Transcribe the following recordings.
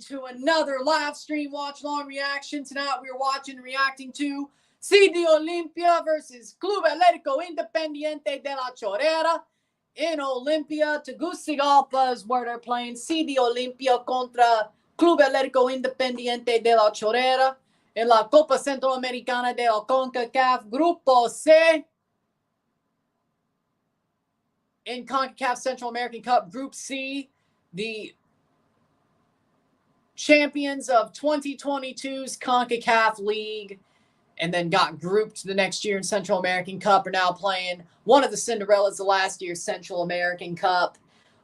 to another live stream watch long reaction. Tonight we're watching and reacting to CD Olimpia versus Club Atletico Independiente de la Chorrera in Olimpia. Tegucigalpa is where they're playing. CD Olimpia contra Club Atletico Independiente de la Chorrera en la Copa Centroamericana de la CONCACAF Grupo C. In CONCACAF Central American Cup Group C, the champions of 2022's CONCACAF League and then got grouped the next year in Central American Cup are now playing one of the Cinderellas of last year's Central American Cup.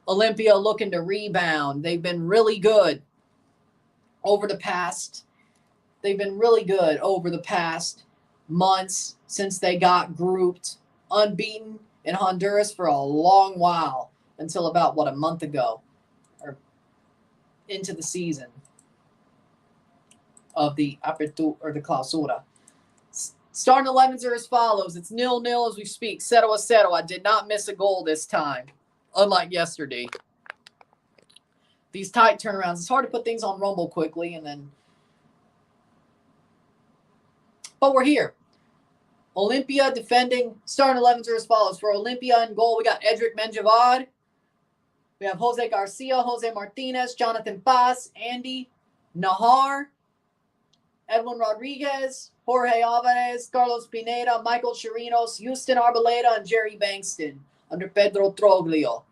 Olimpia looking to rebound. They've been really good over the past months since they got grouped, unbeaten in Honduras for a long while until about, a month ago or into the season of the Apertura or the Clausura. Starting 11s are as follows. It's 0-0 as we speak. 0-0. I did not miss a goal this time, unlike yesterday. These tight turnarounds. It's hard to put things on Rumble quickly and then. But we're here. Olimpia defending. Starting 11s are as follows. For Olimpia in goal, we got Edric Menjavad. We have Jose Garcia, Jose Martinez, Jonathan Paz, Andy Nahar, Edwin Rodriguez, Jorge Alvarez, Carlos Pineda, Michael Chirinos, Houston Arboleda, and Jerry Bankston under Pedro Troglio.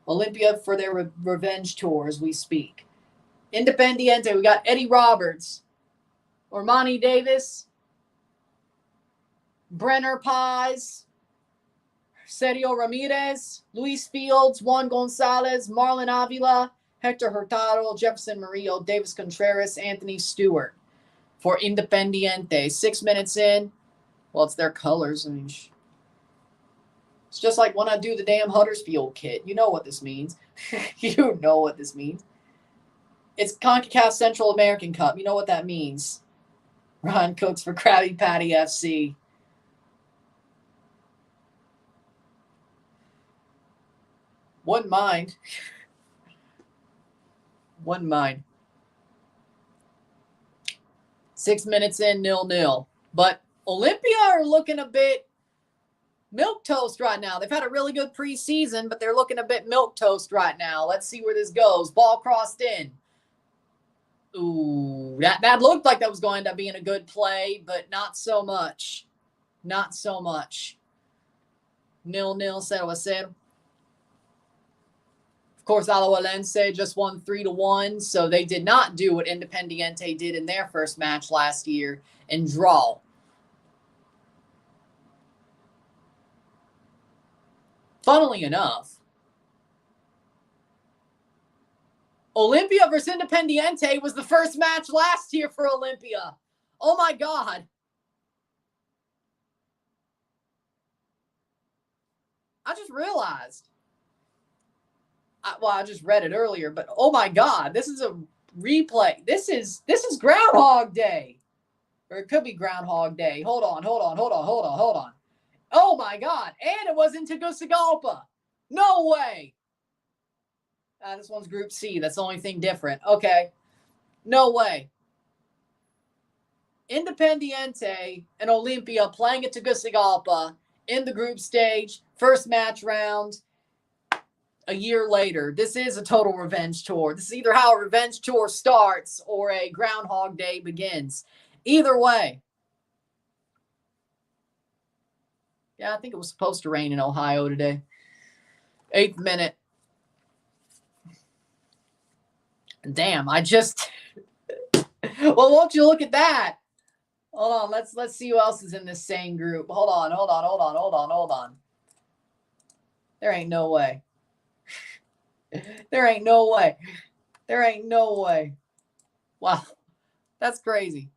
Olimpia for their revenge tour as we speak. Independiente, we got Eddie Roberts, Ormani Davis, Brenner Paz, Sergio Ramirez, Luis Fields, Juan Gonzalez, Marlon Avila, Hector Hurtado, Jefferson Murillo, Davis Contreras, Anthony Stewart. For Independiente, 6 minutes in. Well, it's their colors. I mean, it's just like when I do the damn Huddersfield kit. You know what this means. You know what this means. It's CONCACAF Central American Cup. You know what that means. Ryan Cooks for Krabby Patty FC. Wouldn't mind. 6 minutes in, 0-0. But Olimpia are looking a bit milquetoast right now. They've had a really good preseason, but they're looking a bit milquetoast right now. Let's see where this goes. Ball crossed in. Ooh, that looked like that was going to end up being a good play, but not so much. Not so much. 0-0, 0-0. Of course, Alajuelense just won 3-1, so they did not do what Independiente did in their first match last year and draw. Funnily enough, Olimpia versus Independiente was the first match last year for Olimpia. Oh my God. I just realized. I just read it earlier, but oh my God, this is a replay. This is Groundhog Day. Or it could be Groundhog Day. Hold on. Oh my God. And it was in Tegucigalpa. No way. This one's Group C. That's the only thing different. Okay. No way. Independiente and Olimpia playing at Tegucigalpa in the group stage. First match round. A year later. This is a total revenge tour. This is either how a revenge tour starts or a Groundhog Day begins. Either way. Yeah, I think it was supposed to rain in Ohio today. 8th minute. Damn, I just... Well, won't you look at that? Hold on, let's see who else is in this same group. Hold on. There ain't no way. There ain't no way. Wow. That's crazy.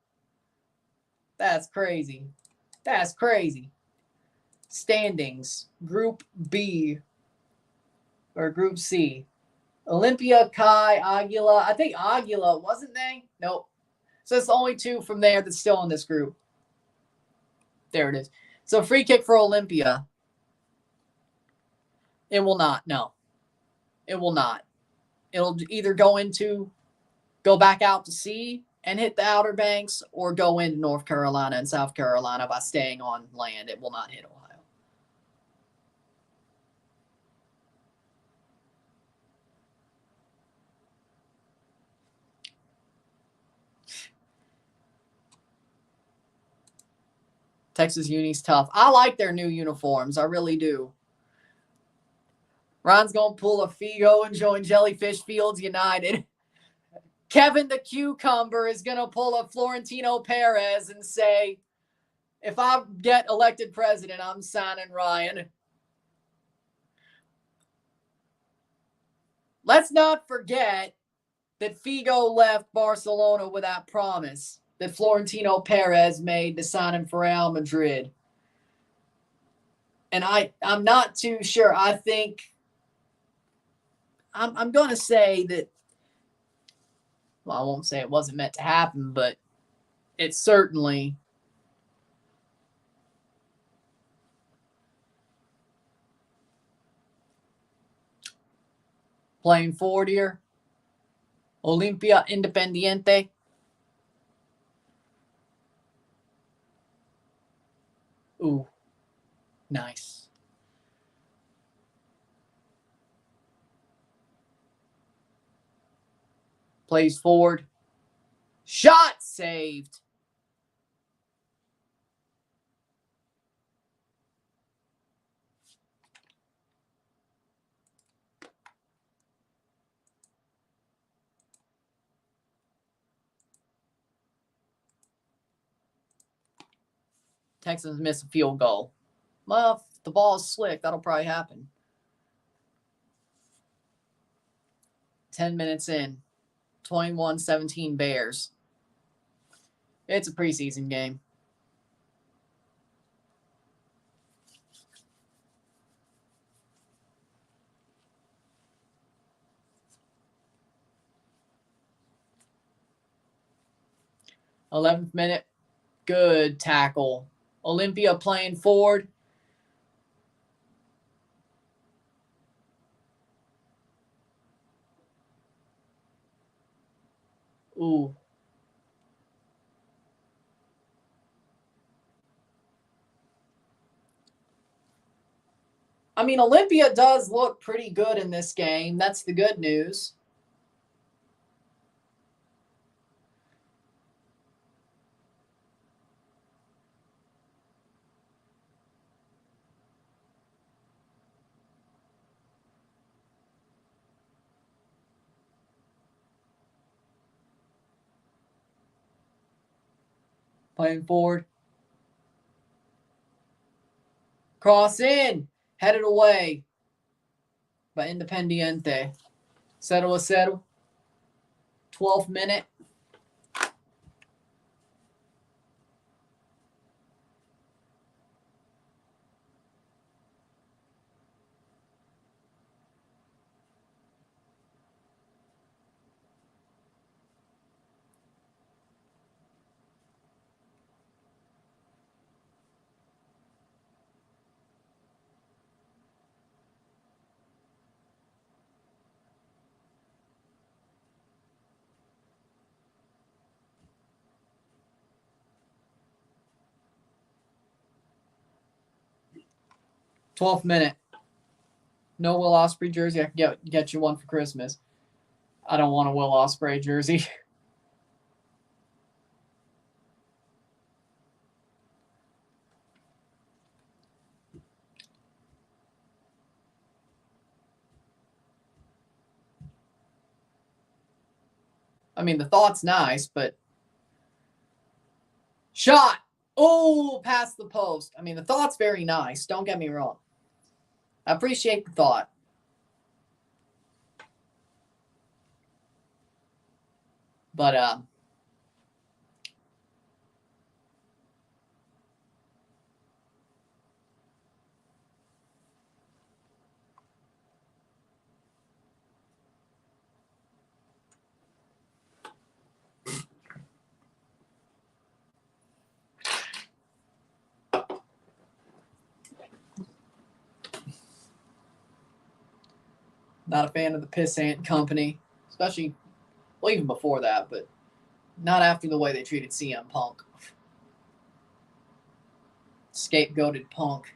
Standings. Group B. Or Group C. Olimpia, Kai, Aguila. I think Aguila, wasn't they? Nope. So it's the only two from there that's still in this group. There it is. So free kick for Olimpia. It will not. No. It will not. It'll either go into go back out to sea and hit the Outer Banks, or go into North Carolina and South Carolina by staying on land. It will not hit Ohio. Texas Uni's tough. I like their new uniforms. I really do. Ron's going to pull a Figo and join Jellyfish Fields United. Kevin the Cucumber is going to pull a Florentino Perez and say, if I get elected president, I'm signing Ryan. Let's not forget that Figo left Barcelona with that promise that Florentino Perez made to sign him for Real Madrid. And I'm not too sure. I think I'm going to say that, well, I won't say it wasn't meant to happen, but it certainly playing forward here. Olimpia, Independiente. Ooh, nice. Plays forward. Shot saved. Texans miss a field goal. Well, if the ball is slick, that'll probably happen. 10 minutes in. 21-17 Bears. It's a preseason game. Eleventh minute. Good tackle. Olimpia playing forward. Ooh. I mean, Olimpia does look pretty good in this game. That's the good news. Playing forward. Cross in. Headed away by Independiente. 0-0. 12th minute. Twelfth minute. No Will Ospreay jersey. I can get you one for Christmas. I don't want a Will Ospreay jersey. I mean, the thought's nice, but shot. Oh, past the post. I mean, the thought's very nice. Don't get me wrong. I appreciate the thought. But 'Not a fan of the Pissant Company, especially Well, even before that, but not after the way they treated CM Punk. Scapegoated Punk.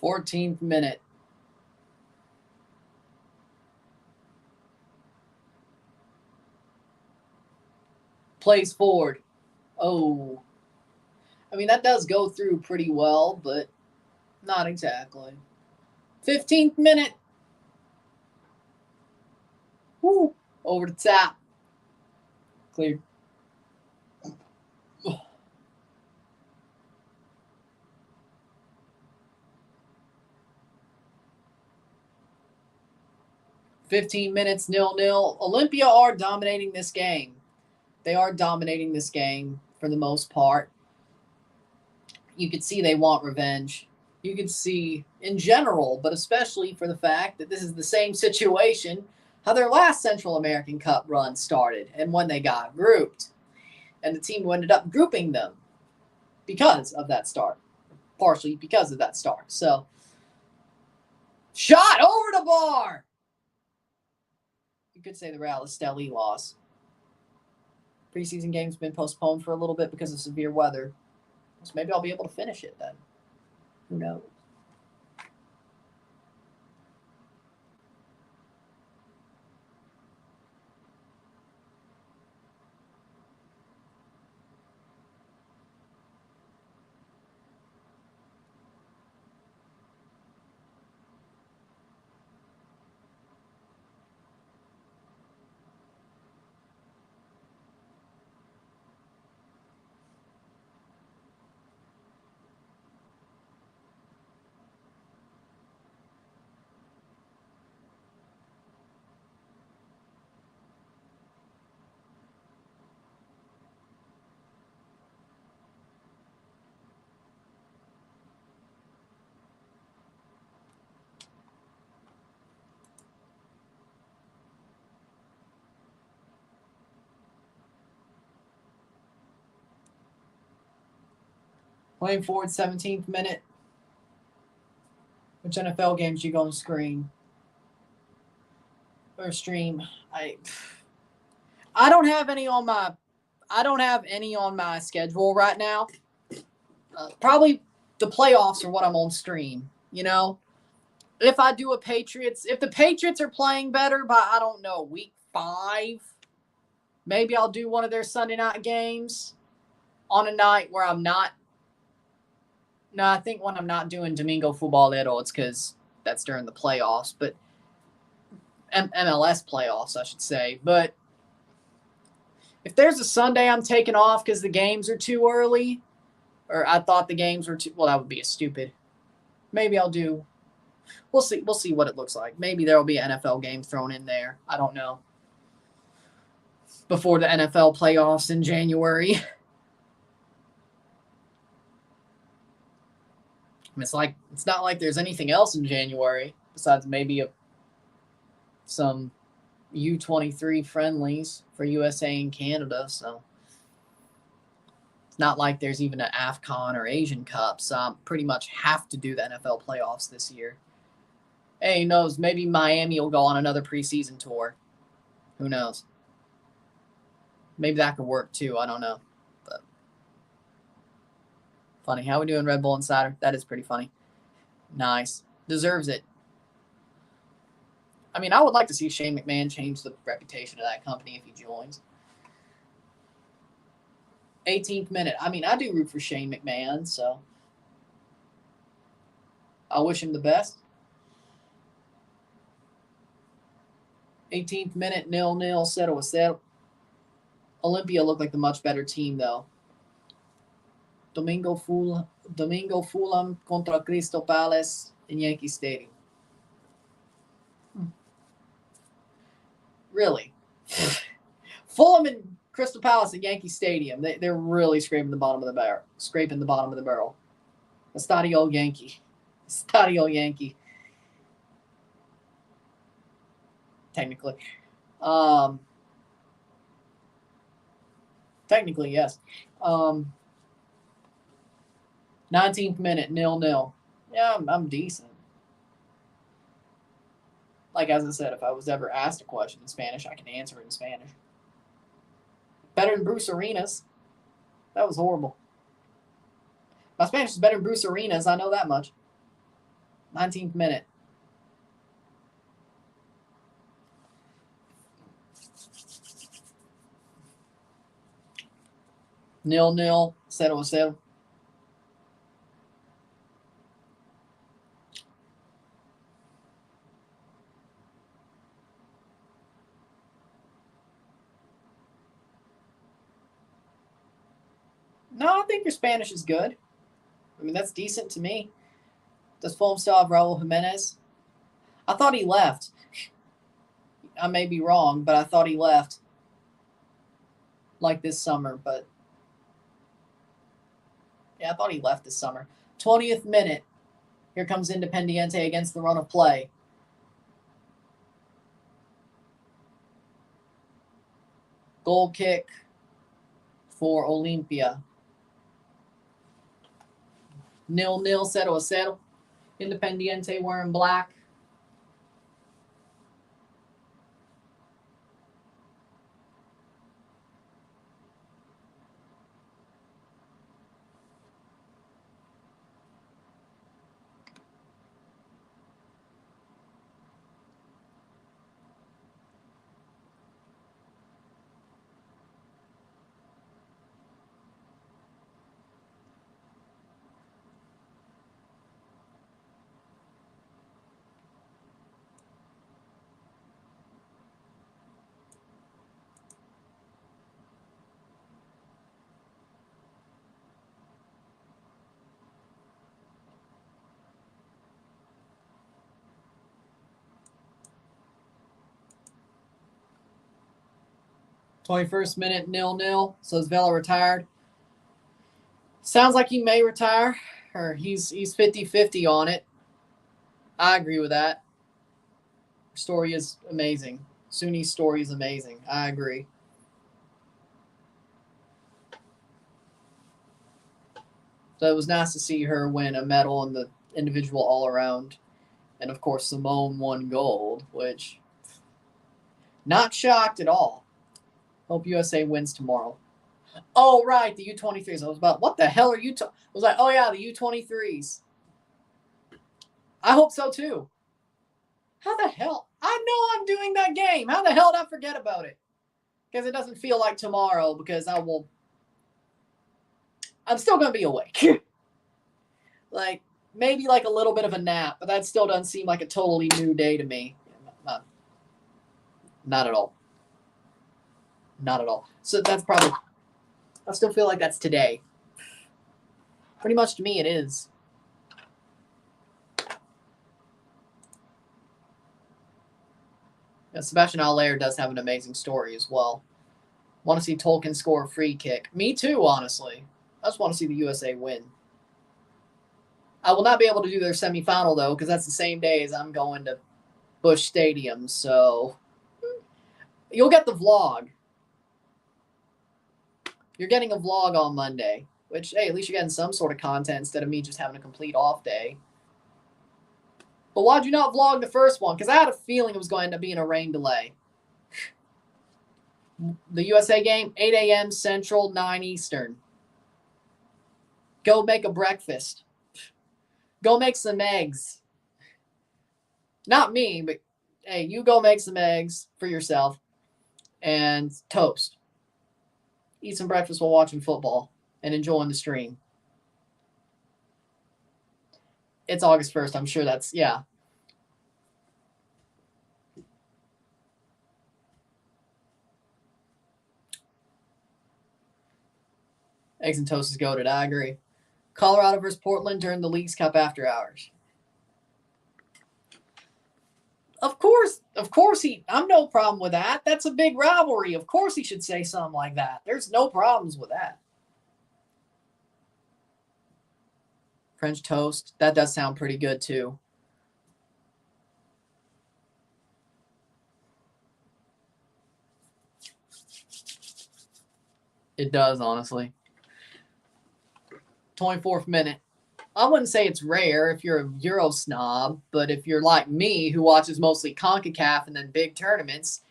Fourteenth minute. Plays forward. Oh. I mean, that does go through pretty well, but not exactly. 15th minute. Woo. Over the top. Cleared. 15 minutes, 0-0. Olimpia are dominating this game. They are dominating this game for the most part. You could see they want revenge. You could see in general, but especially for the fact that this is the same situation how their last Central American Cup run started and when they got grouped. And the team who ended up grouping them because of that start. Partially because of that start. So, shot over the bar. You could say the Real Esteli loss. Preseason game's been postponed for a little bit because of severe weather. So maybe I'll be able to finish it then. Who knows? Playing forward, 17th minute. Which NFL games you going to screen or stream? I don't have any on my schedule right now. Probably the playoffs are what I'm on stream. You know, if I do if the Patriots are playing better by I don't know week 5, maybe I'll do one of their Sunday night games on a night where I'm not. No, I think when I'm not doing Domingo Futbolero, it's because that's during the playoffs, but MLS playoffs, I should say. But if there's a Sunday I'm taking off because the games are too early, or I thought the games were too, well, that would be a stupid. Maybe I'll do. We'll see. We'll see what it looks like. Maybe there will be an NFL game thrown in there. I don't know. Before the NFL playoffs in January. It's not like there's anything else in January besides maybe some U23 friendlies for USA and Canada. So it's not like there's even an AFCON or Asian Cup. So I pretty much have to do the NFL playoffs this year. Hey, who knows? Maybe Miami will go on another preseason tour. Who knows? Maybe that could work too. I don't know. But funny. How we doing, Red Bull Insider? That is pretty funny. Nice. Deserves it. I mean, I would like to see Shane McMahon change the reputation of that company if he joins. 18th minute. I mean, I do root for Shane McMahon, so I wish him the best. 18th minute, 0-0, 0-0. Olimpia looked like the much better team, though. Domingo Fulham contra Crystal Palace in Yankee Stadium. Really. Fulham and Crystal Palace at Yankee Stadium. They're really scraping the bottom of the barrel. Scraping the bottom of the barrel. Estadio Yankee. Estadio Yankee. Technically. Technically, yes. 19th minute, 0-0. Yeah, I'm decent. Like, as I said, if I was ever asked a question in Spanish, I can answer it in Spanish. Better than Bruce Arenas. That was horrible. My Spanish is better than Bruce Arenas, I know that much. 19th minute. Nil, 0-0. No, I think your Spanish is good. I mean, that's decent to me. Does Fulham still have Raul Jimenez? I thought he left. I may be wrong, but I thought he left. Like this summer, but... Yeah, I thought he left this summer. 20th minute. Here comes Independiente against the run of play. Goal kick for Olimpia. 0-0, 0-0. Independiente wearing black. '21st minute, 0-0. So is Vela retired? Sounds like he may retire, or he's 50-50 on it. I agree with that. Story is amazing. Suni's story is amazing. I agree. So it was nice to see her win a medal in the individual all-around. And, of course, Simone won gold, which not shocked at all. Hope USA wins tomorrow. Oh, right, the U23s. I was about, what the hell are you talking? I was like, oh, yeah, the U23s. I hope so, too. How the hell? I know I'm doing that game. How the hell did I forget about it? Because it doesn't feel like tomorrow because I'm still going to be awake. Like, maybe like a little bit of a nap, but that still doesn't seem like a totally new day to me. Not at all. Not at all. So that's probably, I still feel like that's today. Pretty much to me it is. Yeah, Sebastian Haller does have an amazing story as well. Want to see Tolkien score a free kick. Me too, honestly. I just want to see the USA win. I will not be able to do their semifinal, though, because that's the same day as I'm going to Busch Stadium. So you'll get the vlog. You're getting a vlog on Monday, which, hey, at least you're getting some sort of content instead of me just having a complete off day. But why'd you not vlog the first one? Because I had a feeling it was going to end up being a rain delay. The USA game, 8 a.m. Central, 9 Eastern. Go make a breakfast. Go make some eggs. Not me, but hey, you go make some eggs for yourself and toast. Eat some breakfast while watching football and enjoying the stream. It's August 1st. I'm sure that's, yeah. Eggs and toast is goated. I agree. Colorado versus Portland during the Leagues Cup after hours. Of course Of course I'm no problem with that. That's a big rivalry. Of course he should say something like that. There's no problems with that. French toast. That does sound pretty good too. It does, honestly. 24th minute. I wouldn't say it's rare if you're a Euro snob, but if you're like me who watches mostly CONCACAF and then big tournaments,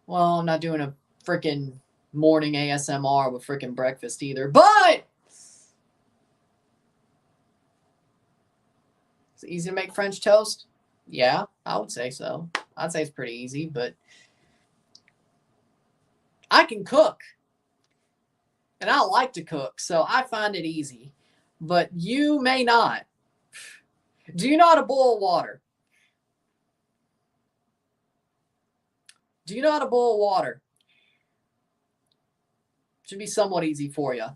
well, I'm not doing a freaking morning ASMR with freaking breakfast either. But it's easy to make French toast. Yeah, I would say so. I'd say it's pretty easy, but I can cook. And I like to cook, so I find it easy. But you may not. Do you know how to boil water? Do you know how to boil water? Should be somewhat easy for you.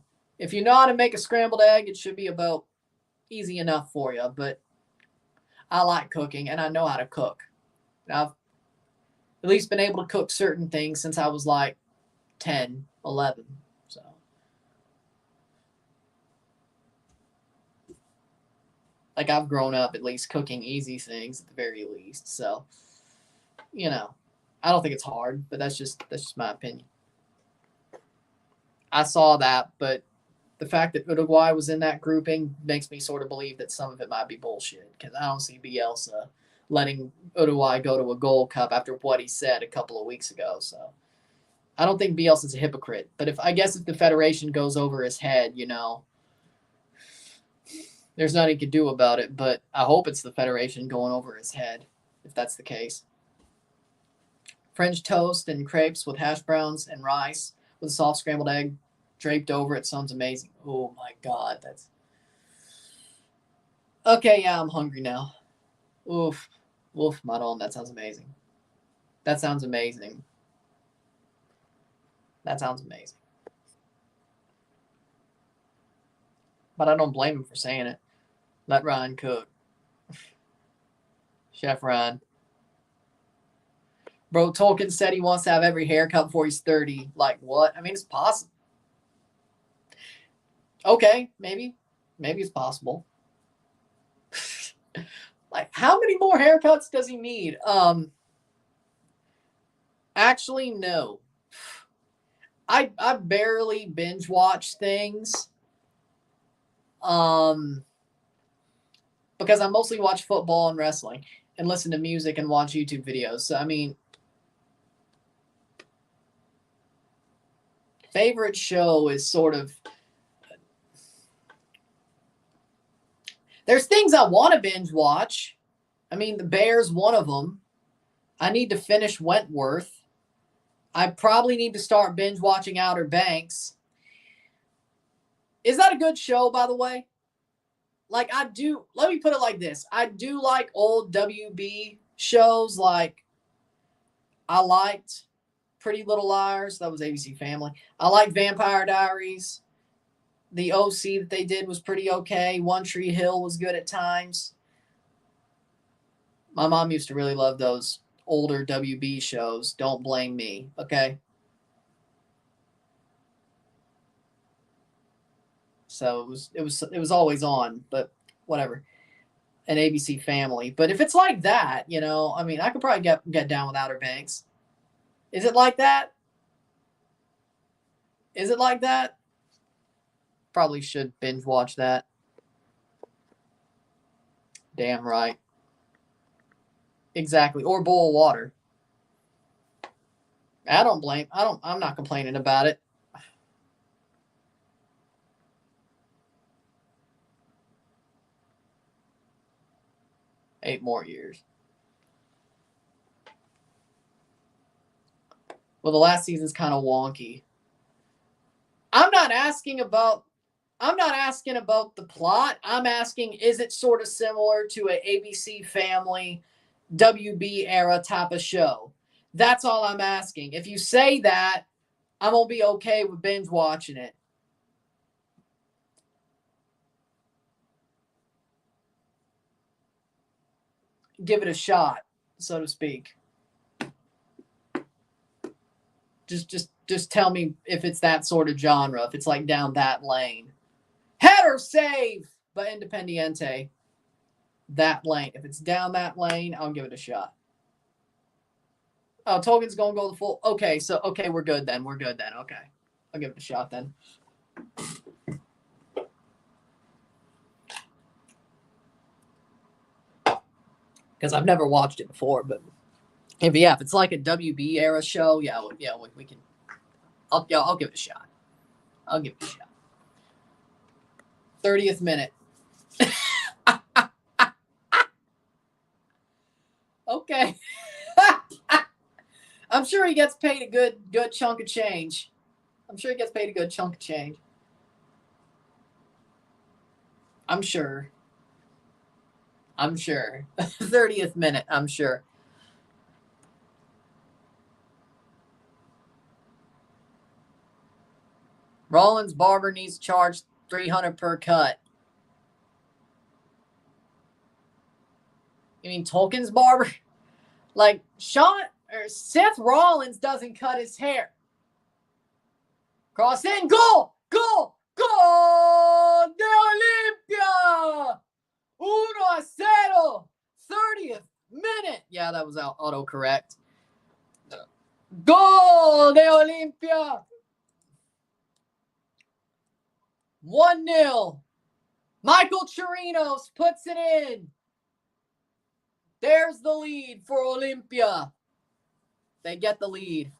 If you know how to make a scrambled egg, it should be about easy enough for you. But I like cooking, and I know how to cook. I've at least been able to cook certain things since I was like 10, 11. So like I've grown up at least cooking easy things at the very least. So, you know, I don't think it's hard, but that's just my opinion. I saw that, but the fact that Uruguay was in that grouping makes me sort of believe that some of it might be bullshit, because I don't see Bielsa letting Uruguay go to a Gold Cup after what he said a couple of weeks ago. So I don't think Bielsa's a hypocrite. But if the federation goes over his head, you know, there's nothing he can do about it. But I hope it's the federation going over his head, if that's the case. French toast and crepes with hash browns and rice with a soft scrambled egg draped over it sounds amazing. Oh my God, that's okay. Yeah, I'm hungry now. Oof, Maron, that sounds amazing. That sounds amazing. That sounds amazing. But I don't blame him for saying it. Let Ryan cook. Chef Ryan. Bro, Tolkien said he wants to have every haircut before he's 30. Like, what? I mean, it's possible. Okay, maybe. Maybe it's possible. Like, how many more haircuts does he need? Actually, no. I barely binge watch things. Because I mostly watch football and wrestling and listen to music and watch YouTube videos. So, I mean, favorite show is sort of, there's things I want to binge watch. I mean, The Bear's one of them. I need to finish Wentworth. I probably need to start binge watching Outer Banks. Is that a good show, by the way? Like, let me put it like this. I do like old WB shows. Like, I liked Pretty Little Liars. That was ABC Family. I like Vampire Diaries. The OC that they did was pretty okay. One Tree Hill was good at times. My mom used to really love those older WB shows. Don't blame me, okay? So it was always on, but whatever. An ABC Family. But if it's like that, you know, I mean, I could probably get down with Outer Banks. Is it like that? Is it like that? Probably should binge watch that. Damn right. Exactly. Or boil water. I'm not complaining about it. Eight more years. Well, the last season's kind of wonky. I'm not asking about the plot. I'm asking, is it sort of similar to an ABC Family WB era type of show? That's all I'm asking. If you say that, I'm going to be okay with binge watching it. Give it a shot. so to speak. Just tell me if it's that sort of genre, if it's like down that lane. Header save by Independiente. That lane. If it's down that lane, I'll give it a shot. Oh, Tolkien's going to go the full. Okay, we're good then. Okay. I'll give it a shot then. Because I've never watched it before, but if it's like a WB era show, we can. I'll give it a shot. 30th minute. Okay. I'm sure he gets paid a good chunk of change. I'm sure. I'm sure. 30th minute, I'm sure. Rollins Barber needs charged $300 per cut. You mean Tolkien's barber? Like Seth Rollins doesn't cut his hair. Cross in, goal de Olimpia! 1-0, 30th minute. Yeah, that was autocorrect. Goal de Olimpia! 1-0. Michael Chirinos puts it in. There's the lead for Olimpia. They get the lead.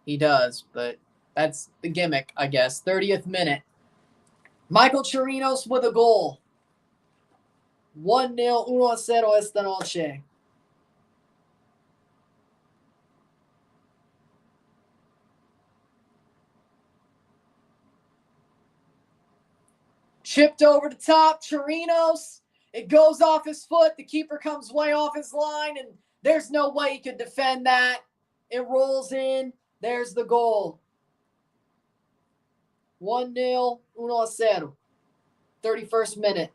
He does, but that's the gimmick, I guess. 30th minute. Michael Chirinos with a goal. 1-0, 1-0 esta noche. Chipped over the top, Chirinos. It goes off his foot. The keeper comes way off his line, and there's no way he could defend that. It rolls in. There's the goal. 1-0, 1-0. 31st minute.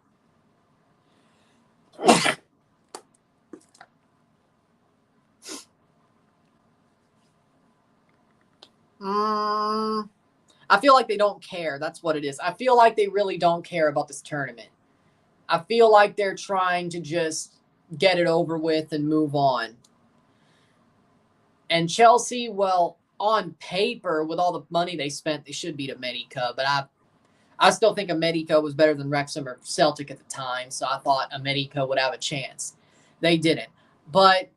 I feel like they don't care. That's what it is. I feel like they really don't care about this tournament. I feel like they're trying to just get it over with and move on. And Chelsea, well, on paper, with all the money they spent, they should beat America. But I still think America was better than Wrexham or Celtic at the time, so I thought America would have a chance. They didn't. But,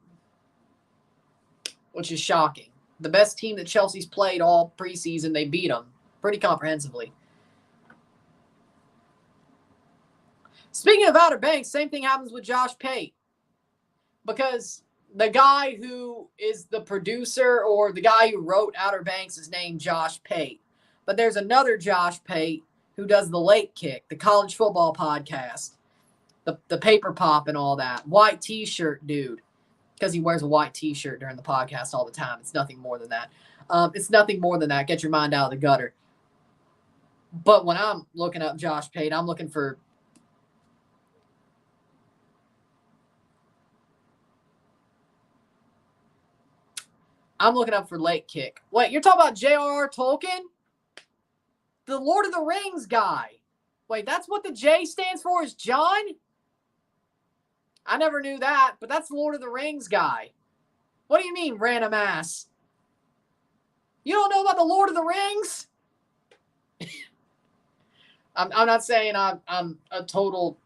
which is shocking. The best team that Chelsea's played all preseason, they beat them pretty comprehensively. Speaking of Outer Banks, same thing happens with Josh Pate. Because the guy who is the producer or the guy who wrote Outer Banks is named Josh Pate. But there's another Josh Pate who does the Late Kick, the college football podcast, the paper pop and all that. White t-shirt dude. Because he wears a white t-shirt during the podcast all the time. It's nothing more than that. Get your mind out of the gutter. But when I'm looking up Josh Pate, I'm looking for Late Kick. Wait, you're talking about J.R.R. Tolkien? The Lord of the Rings guy. Wait, that's what the J stands for, is John? I never knew that, but that's the Lord of the Rings guy. What do you mean, random ass? You don't know about the Lord of the Rings? I'm not saying I'm a total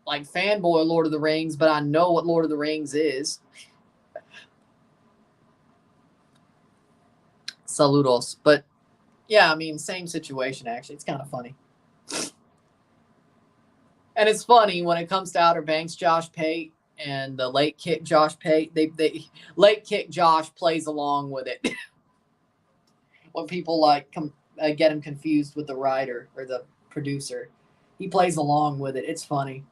fanboy of Lord of the Rings, but I know what Lord of the Rings is. Saludos. But yeah, I mean, same situation actually. It's kind of funny. And it's funny when it comes to Outer Banks, Josh Pate and the Late Kick Josh Pate, they Late Kick Josh plays along with it. When people get him confused with the writer or the producer, he plays along with it. It's funny.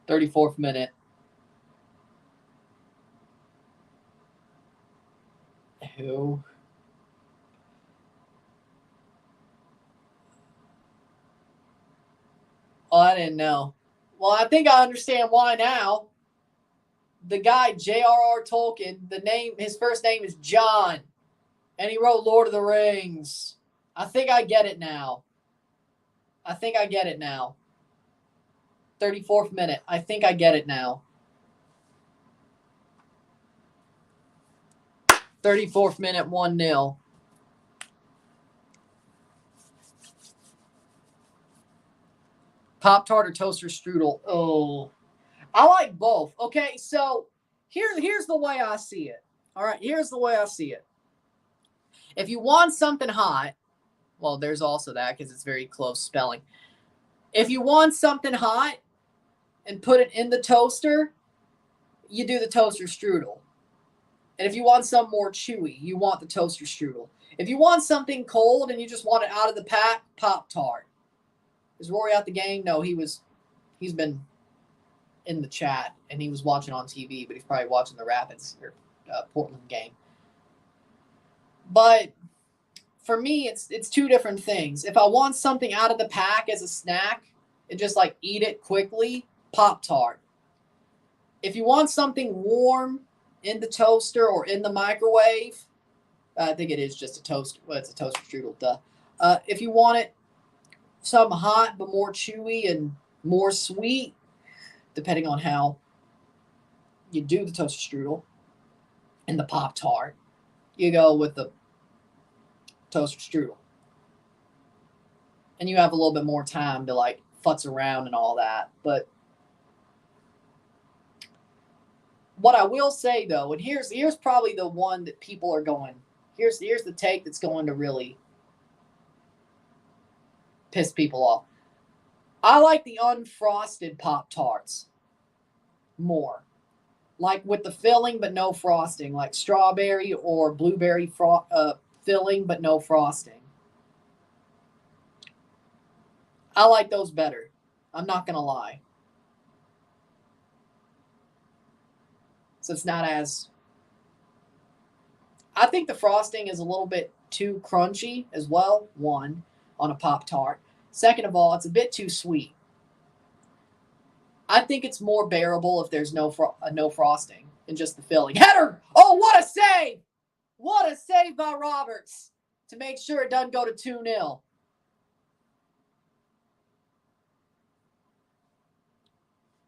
34th minute. Who? Oh, I didn't know. Well, I think I understand why now. The guy J.R.R. Tolkien, his first name is John, and he wrote Lord of the Rings. I think I get it now. 34th minute. I think I get it now. 34th minute, 1-0. Pop-Tart or toaster strudel? Oh, I like both. Okay, so here's the way I see it. All right, here's the way I see it. If you want something hot, well, there's also that because it's very close spelling. If you want something hot and put it in the toaster, you do the toaster strudel. And if you want some more chewy, you want the toaster strudel. If you want something cold and you just want it out of the pack, Pop-Tart. Is Rory at the game? No, he's been in the chat and he was watching on TV, but he's probably watching the Rapids or Portland game. But for me, it's two different things. If I want something out of the pack as a snack and just like eat it quickly, Pop-Tart. If you want something warm in the toaster or in the microwave, I think it is just a toaster. Well, it's a toaster strudel, duh. If you want it some hot but more chewy and more sweet, depending on how you do the toaster strudel and the Pop-Tart, you go with the toaster strudel. And you have a little bit more time to like futz around and all that. But what I will say though, and here's probably the one that people are going, here's the take that's going to really piss people off. I like the unfrosted Pop-Tarts more. Like with the filling but no frosting, like strawberry or blueberry filling but no frosting. I like those better. I'm not going to lie. So it's not as... I think the frosting is a little bit too crunchy as well, one, on a Pop-Tart. Second of all, it's a bit too sweet. I think it's more bearable if there's no frosting and just the filling. Header! Oh, what a save! What a save by Roberts to make sure it doesn't go to 2-0.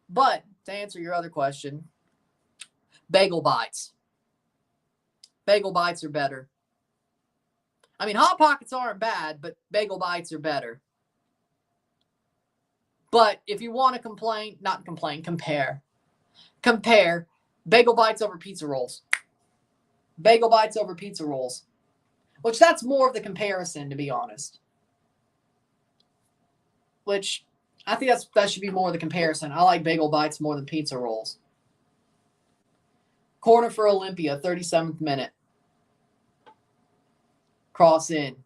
But to answer your other question, bagel bites. Bagel bites are better. I mean, Hot Pockets aren't bad, but bagel bites are better. But if you want to compare. Compare bagel bites over pizza rolls. Bagel bites over pizza rolls. Which that's more of the comparison, to be honest. Which I think that should be more of the comparison. I like bagel bites more than pizza rolls. Corner for Olimpia, 37th minute. Cross in.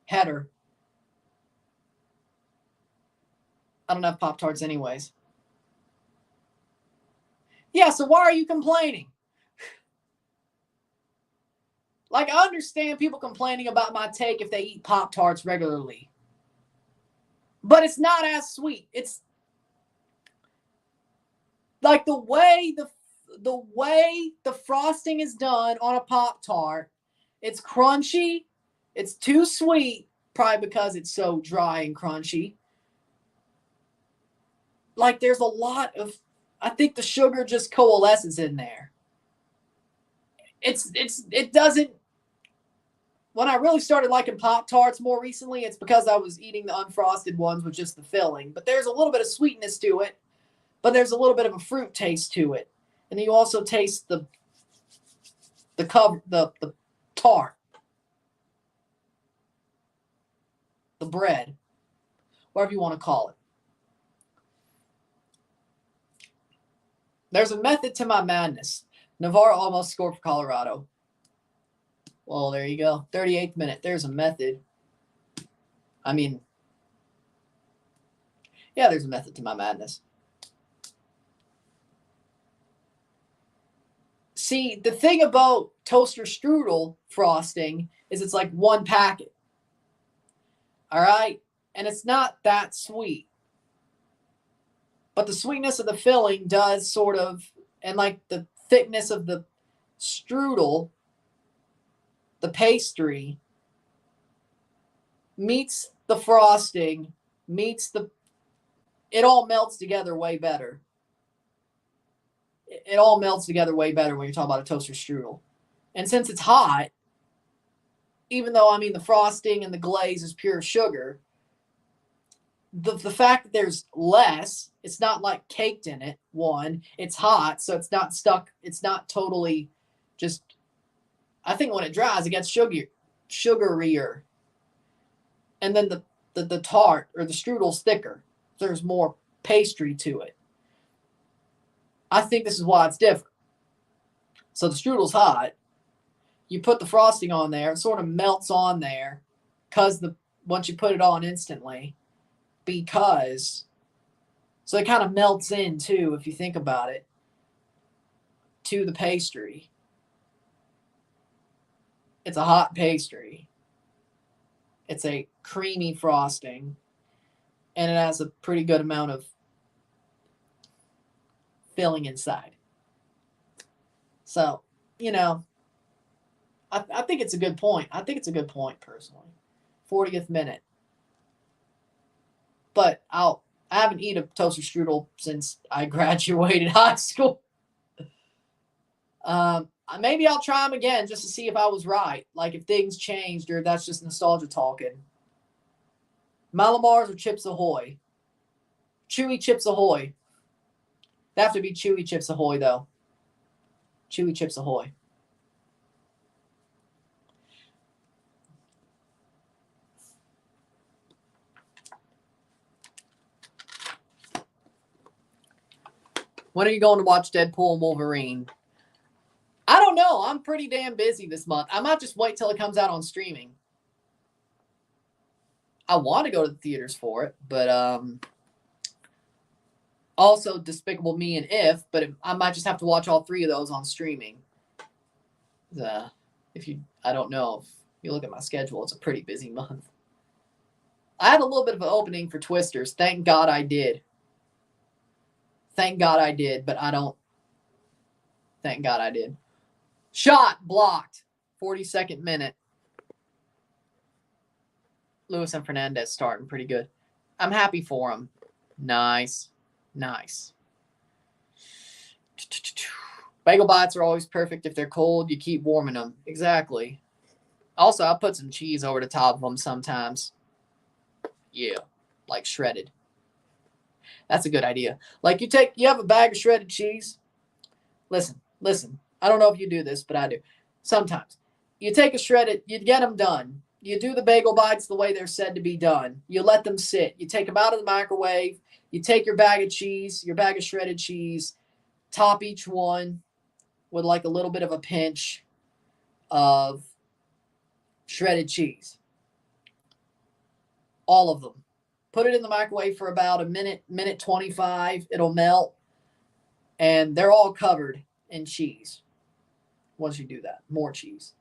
Header. I don't have Pop-Tarts anyways. Yeah, so why are you complaining? Like, I understand people complaining about my take if they eat Pop-Tarts regularly. But it's not as sweet. It's like the way the frosting is done on a Pop-Tart, it's crunchy. It's too sweet, probably because it's so dry and crunchy. Like there's a lot of, I think the sugar just coalesces in there. It doesn't, when I really started liking Pop-Tarts more recently, it's because I was eating the unfrosted ones with just the filling. But there's a little bit of sweetness to it, but there's a little bit of a fruit taste to it. And then you also taste the tart, the bread, whatever you want to call it. There's a method to my madness. Navarro almost scored for Colorado. Well, there you go. 38th minute. There's a method. I mean, yeah, there's a method to my madness. See, the thing about toaster strudel frosting is it's like one packet. All right? And it's not that sweet. But the sweetness of the filling does sort of, and like the thickness of the strudel, the pastry, meets the frosting, it all melts together way better. It all melts together way better when you're talking about a toaster strudel. And since it's hot, even though, I mean, the frosting and the glaze is pure sugar, the fact that there's less, it's not like caked in it, one, it's hot, so it's not stuck, it's not totally just, I think when it dries, it gets sugarier. And then the tart or the strudel's thicker. There's more pastry to it. I think this is why it's different. So the strudel's hot. You put the frosting on there, it sort of melts on there because once you put it on instantly, so it kind of melts in too, if you think about it, to the pastry. It's a hot pastry. It's a creamy frosting, and it has a pretty good amount of filling inside. So, I think it's a good point. I think it's a good point, personally. 40th minute. But I haven't eaten a toaster strudel since I graduated high school. Maybe I'll try them again just to see if I was right. Like if things changed or if that's just nostalgia talking. Malamars or Chips Ahoy? Chewy Chips Ahoy. They have to be Chewy Chips Ahoy, though. Chewy Chips Ahoy. When are you going to watch Deadpool and Wolverine? I don't know. I'm pretty damn busy this month. I might just wait till it comes out on streaming. I want to go to the theaters for it, but also Despicable Me and If, but I might just have to watch all three of those on streaming. I don't know. If you look at my schedule, it's a pretty busy month. I had a little bit of an opening for Twisters. Thank God I did. Thank God I did, but I don't. Thank God I did. Shot blocked. 42nd minute. Lewis and Fernandez starting pretty good. I'm happy for him. Nice. Bagel bites are always perfect. If they're cold, you keep warming them. Exactly. Also, I'll put some cheese over the top of them sometimes. Yeah, like shredded. That's a good idea. Like you have a bag of shredded cheese. Listen. I don't know if you do this, but I do. Sometimes. You get them done. You do the bagel bites the way they're said to be done. You let them sit. You take them out of the microwave. You take your bag of cheese, your bag of shredded cheese, top each one with like a little bit of a pinch of shredded cheese. All of them. Put it in the microwave for about a minute 25. It'll melt. And they're all covered in cheese. Once you do that, more cheese.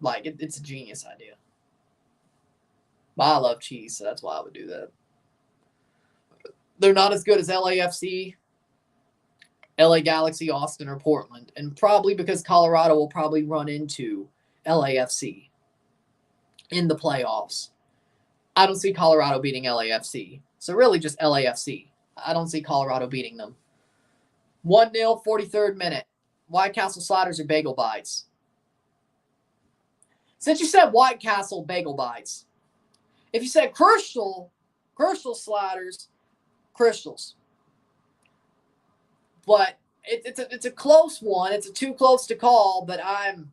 Like, it's a genius idea. But I love cheese, so that's why I would do that. They're not as good as LAFC, LA Galaxy, Austin, or Portland. And probably because Colorado will probably run into LAFC in the playoffs. I don't see Colorado beating LAFC. So really just LAFC. I don't see Colorado beating them. 1-0, 43rd minute. White Castle sliders or bagel bites? Since you said White Castle bagel bites, if you said Crystal sliders, Crystals. But it's a close one. It's too close to call, but I'm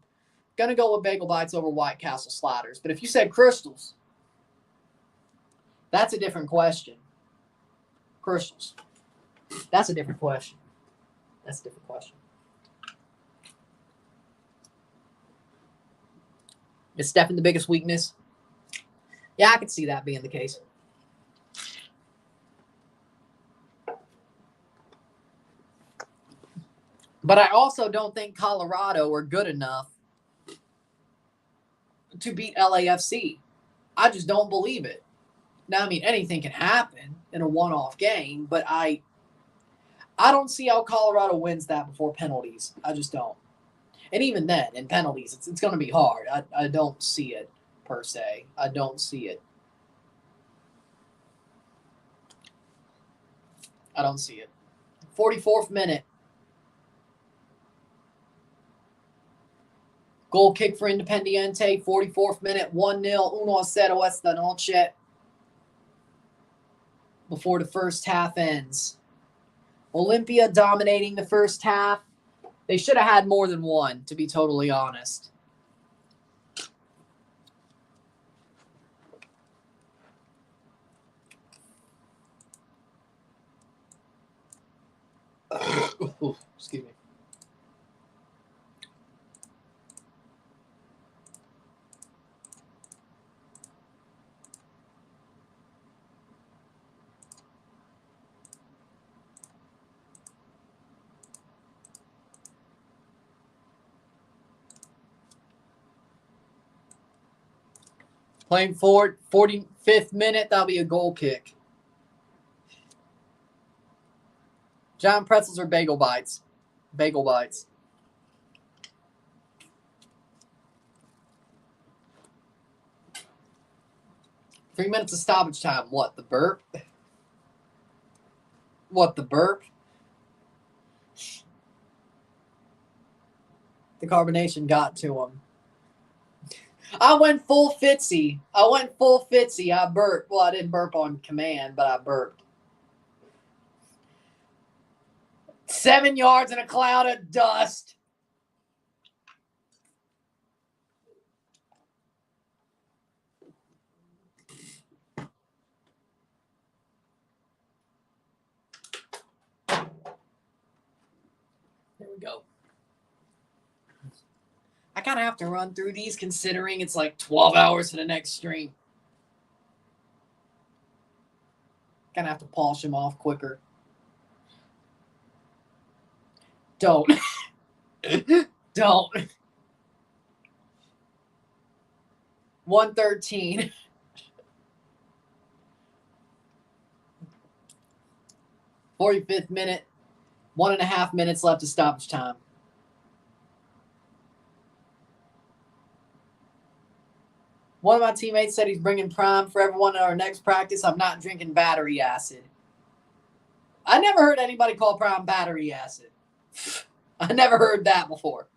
going to go with bagel bites over White Castle sliders. But if you said Crystals, that's a different question. Crystals. That's a different question. Is Stephen the biggest weakness? Yeah, I could see that being the case. But I also don't think Colorado are good enough to beat LAFC. I just don't believe it. Now, I mean, anything can happen in a one-off game, but I don't see how Colorado wins that before penalties. I just don't. And even then, in penalties, it's going to be hard. I don't see it, per se. I don't see it. I don't see it. 44th minute. Goal kick for Independiente. 44th minute. 1-0. 1-0 esta noche. Before the first half ends. Olimpia dominating the first half. They should have had more than one, to be totally honest. Excuse me. Playing forward, 45th minute, that'll be a goal kick. Giant pretzels or bagel bites? Bagel bites. Three minutes of stoppage time. What, the burp? What, the burp? The carbonation got to him. I went full Fitzy. I burped. Well, I didn't burp on command, but I burped. 7 yards in a cloud of dust. There we go. I kind of have to run through these considering it's like 12 hours to the next stream. Kind of have to polish them off quicker. Don't. Don't. 1:13. 45th minute. 1.5 minutes left of stoppage time. One of my teammates said he's bringing Prime for everyone at our next practice. I'm not drinking battery acid. I never heard anybody call Prime battery acid. I never heard that before.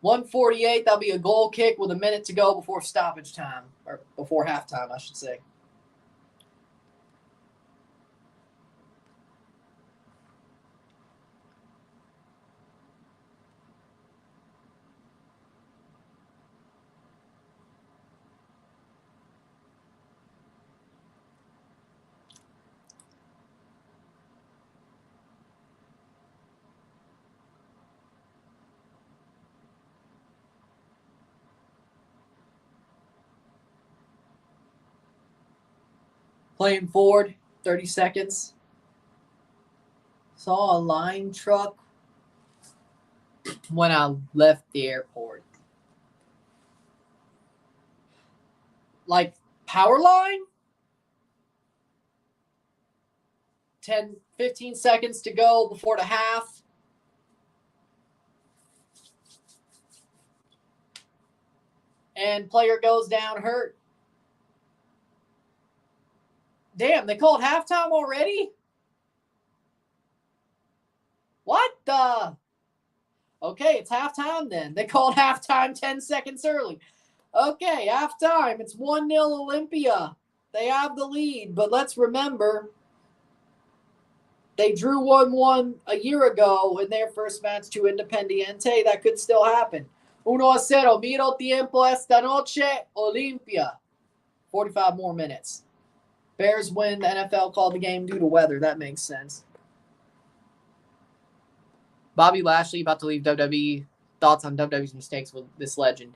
1:48, that'll be a goal kick with a minute to go before stoppage time. Or before halftime, I should say. Playing forward, 30 seconds. Saw a line truck when I left the airport. Like power line? 10, 15 seconds to go before the half. And player goes down hurt. Damn, they called halftime already? What the? Okay, it's halftime then. They called halftime 10 seconds early. Okay, halftime. It's 1-0 Olimpia. They have the lead, but let's remember they drew 1-1 a year ago in their first match to Independiente. That could still happen. 1-0. Miro tiempo esta noche, Olimpia. 45 more minutes. Bears win. The NFL called the game due to weather. That makes sense. Bobby Lashley about to leave WWE. Thoughts on WWE's mistakes with this legend.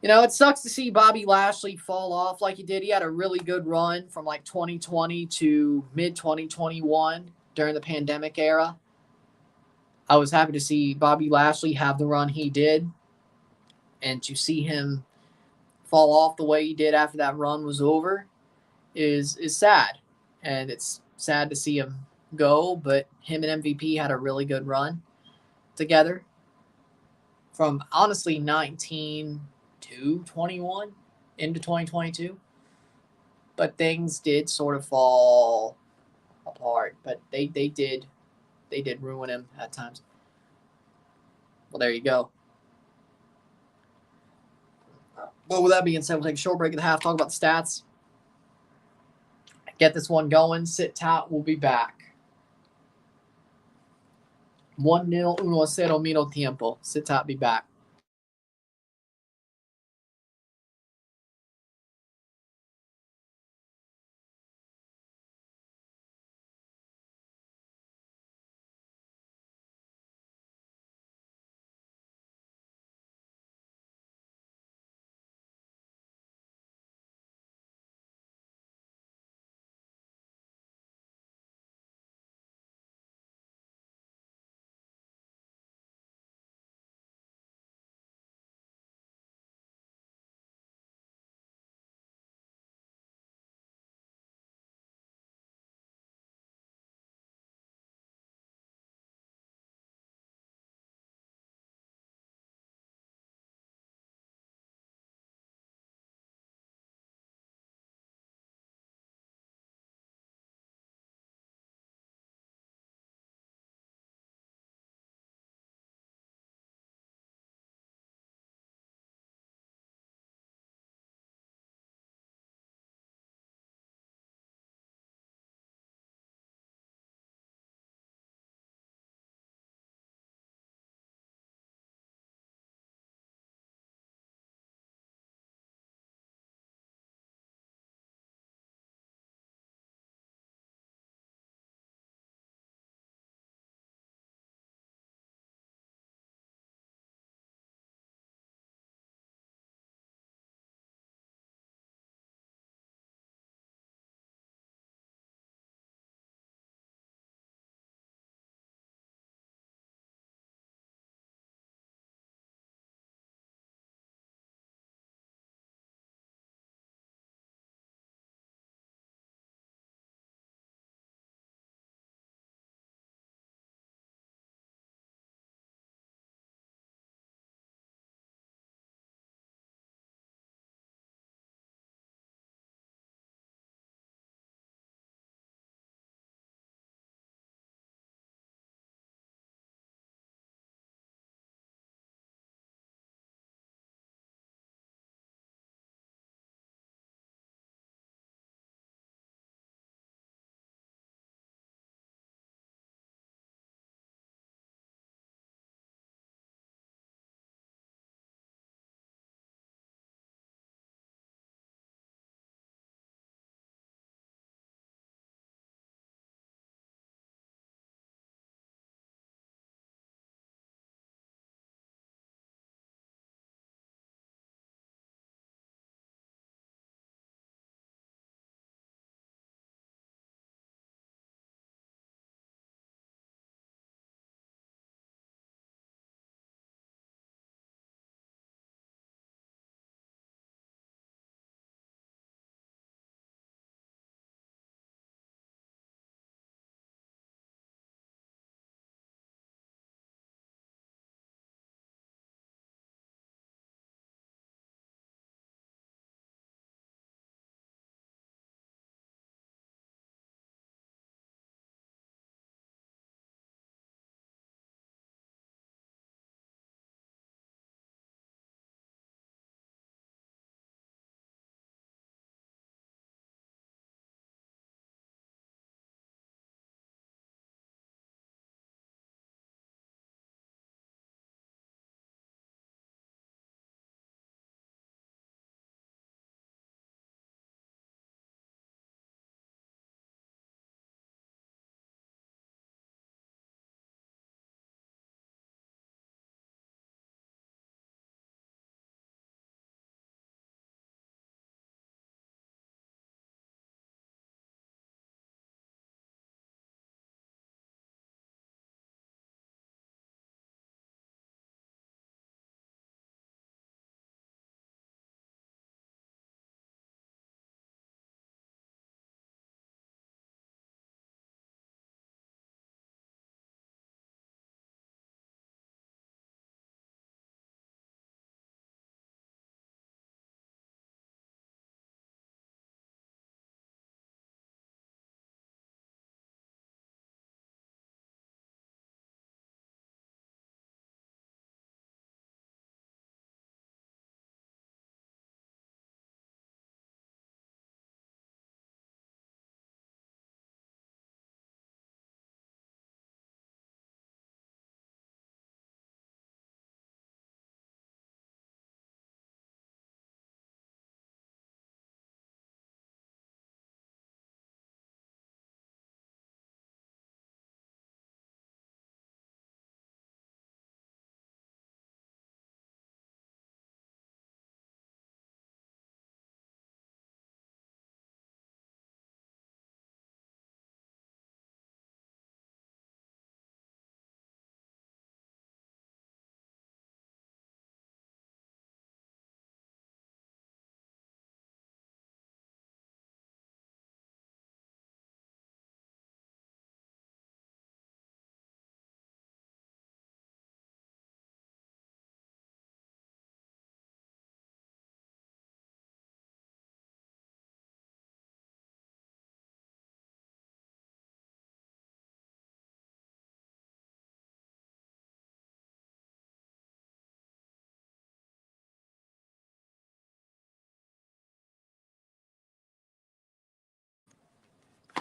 You know, it sucks to see Bobby Lashley fall off like he did. He had a really good run from like 2020 to mid 2021 during the pandemic era. I was happy to see Bobby Lashley have the run he did, and to see him fall off the way he did after that run was over is sad. And it's sad to see him go, but him and MVP had a really good run together from honestly 19 to 21 into 2022. But things did sort of fall apart. But they did ruin him at times. Well, there you go. But with that being said, we'll take a short break at the half, talk about the stats, get this one going. Sit tight. We'll be back. 1-0, 1-0, mino tiempo. Sit tight. Be back.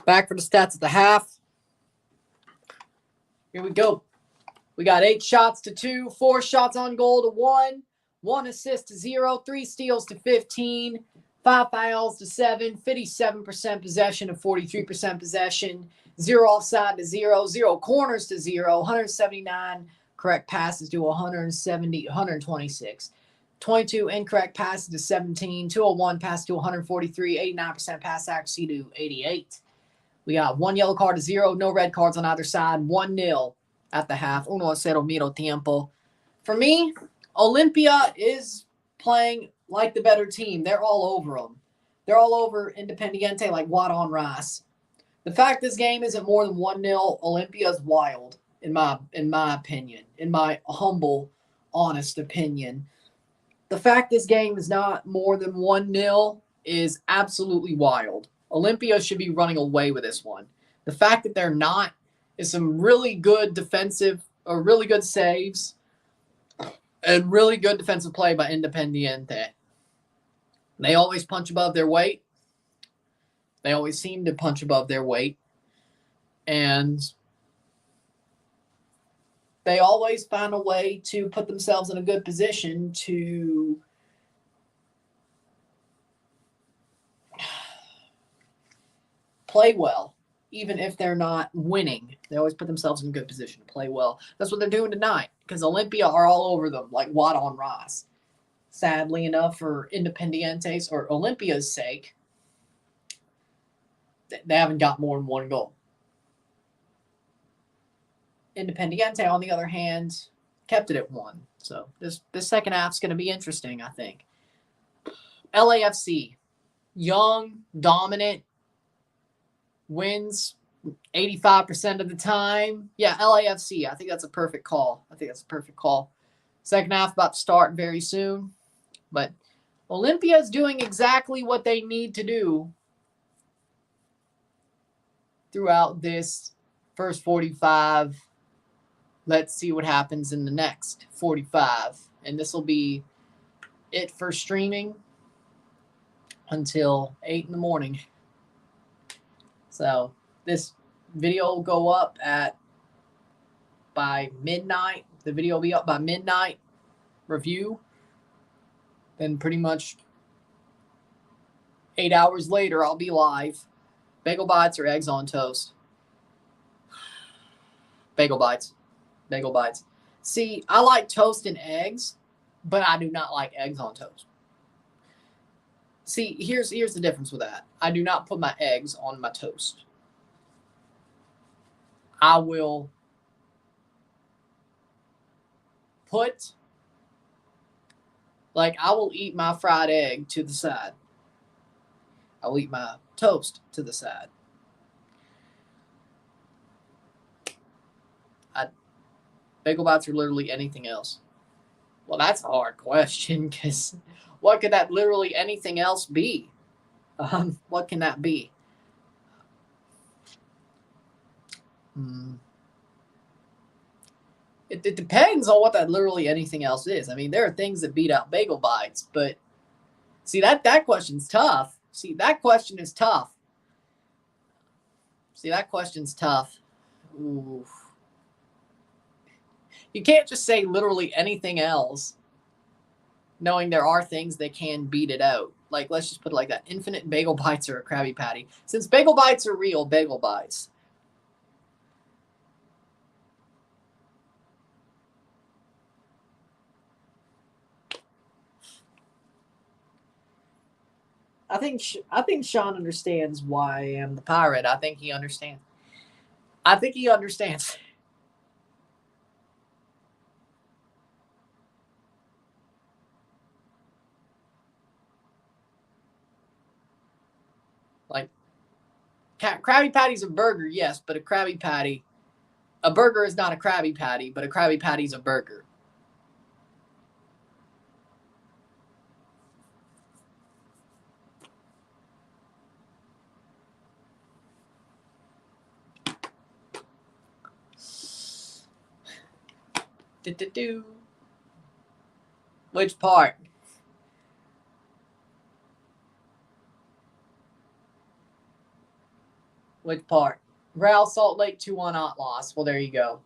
Back for the stats at the half. Here we go. We got 8 shots to 2, 4 shots on goal to 1, 1 assist to 0, 3 steals to 15, 5 fouls to 7, 57% possession to 43% possession, 0 offside to 0, 0 corners to 0, 179 correct passes to 126, 22 incorrect passes to 17, 201 passes to 143, 89% pass accuracy to 88. We got 1 yellow card to 0, no red cards on either side, 1-0 at the half. 1-0 medio tiempo. For me, Olimpia is playing like the better team. They're all over them. They're all over Independiente like water on rice. The fact this game isn't more than 1-0, Olimpia is wild, in my opinion, in my humble, honest opinion. The fact this game is not more than 1-0 is absolutely wild. Olimpia should be running away with this one. The fact that they're not is some really good defensive or really good saves and really good defensive play by Independiente. They always punch above their weight. They always seem to punch above their weight. And they always find a way to put themselves in a good position to play well, even if they're not winning. They always put themselves in a good position to play well. That's what they're doing tonight because Olimpia are all over them like water on rice. Sadly enough for Independiente's or Olimpia's sake, they haven't got more than 1 goal. Independiente, on the other hand, kept it at 1. So this second half's going to be interesting, I think. LAFC, young, dominant, wins 85% of the time. Yeah, LAFC. I think that's a perfect call. Second half about to start very soon. But Olimpia is doing exactly what they need to do throughout this first 45. Let's see what happens in the next 45. And this will be it for streaming until 8 in the morning. So this video will go up by midnight. The video will be up by midnight. Review. Then pretty much 8 hours later, I'll be live. Bagel bites or eggs on toast? Bagel bites. See, I like toast and eggs, but I do not like eggs on toast. See, here's the difference with that. I do not put my eggs on my toast. I will I will eat my fried egg to the side. I will eat my toast to the side. Bagel bites are literally anything else. Well, that's a hard question because what could that literally anything else be? What can that be? It depends on what that literally anything else is. I mean, there are things that beat out bagel bites, but see, that question's tough. See, that question is tough. Ooh. You can't just say literally anything else, knowing there are things that can beat it out. Like, let's just put it like that. Infinite bagel bites or a Krabby Patty. Since bagel bites are real, bagel bites. I think Sean understands why I am the pirate. I think he understands. Like, Krabby Patty's a burger, yes, but a burger is not a Krabby Patty, but a Krabby Patty's a burger. Which part? Which part? Real Salt Lake 2-1 loss. Well, there you go.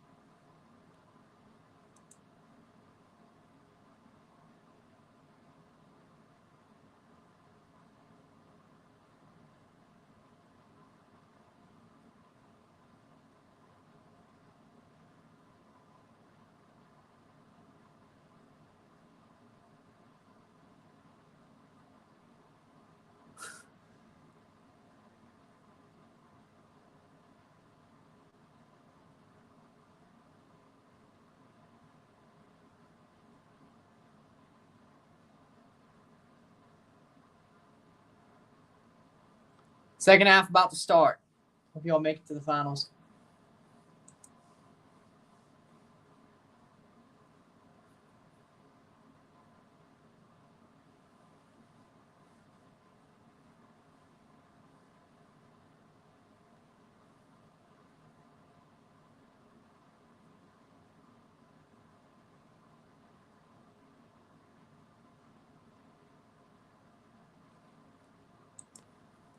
Second half about to start. Hope you all make it to the finals.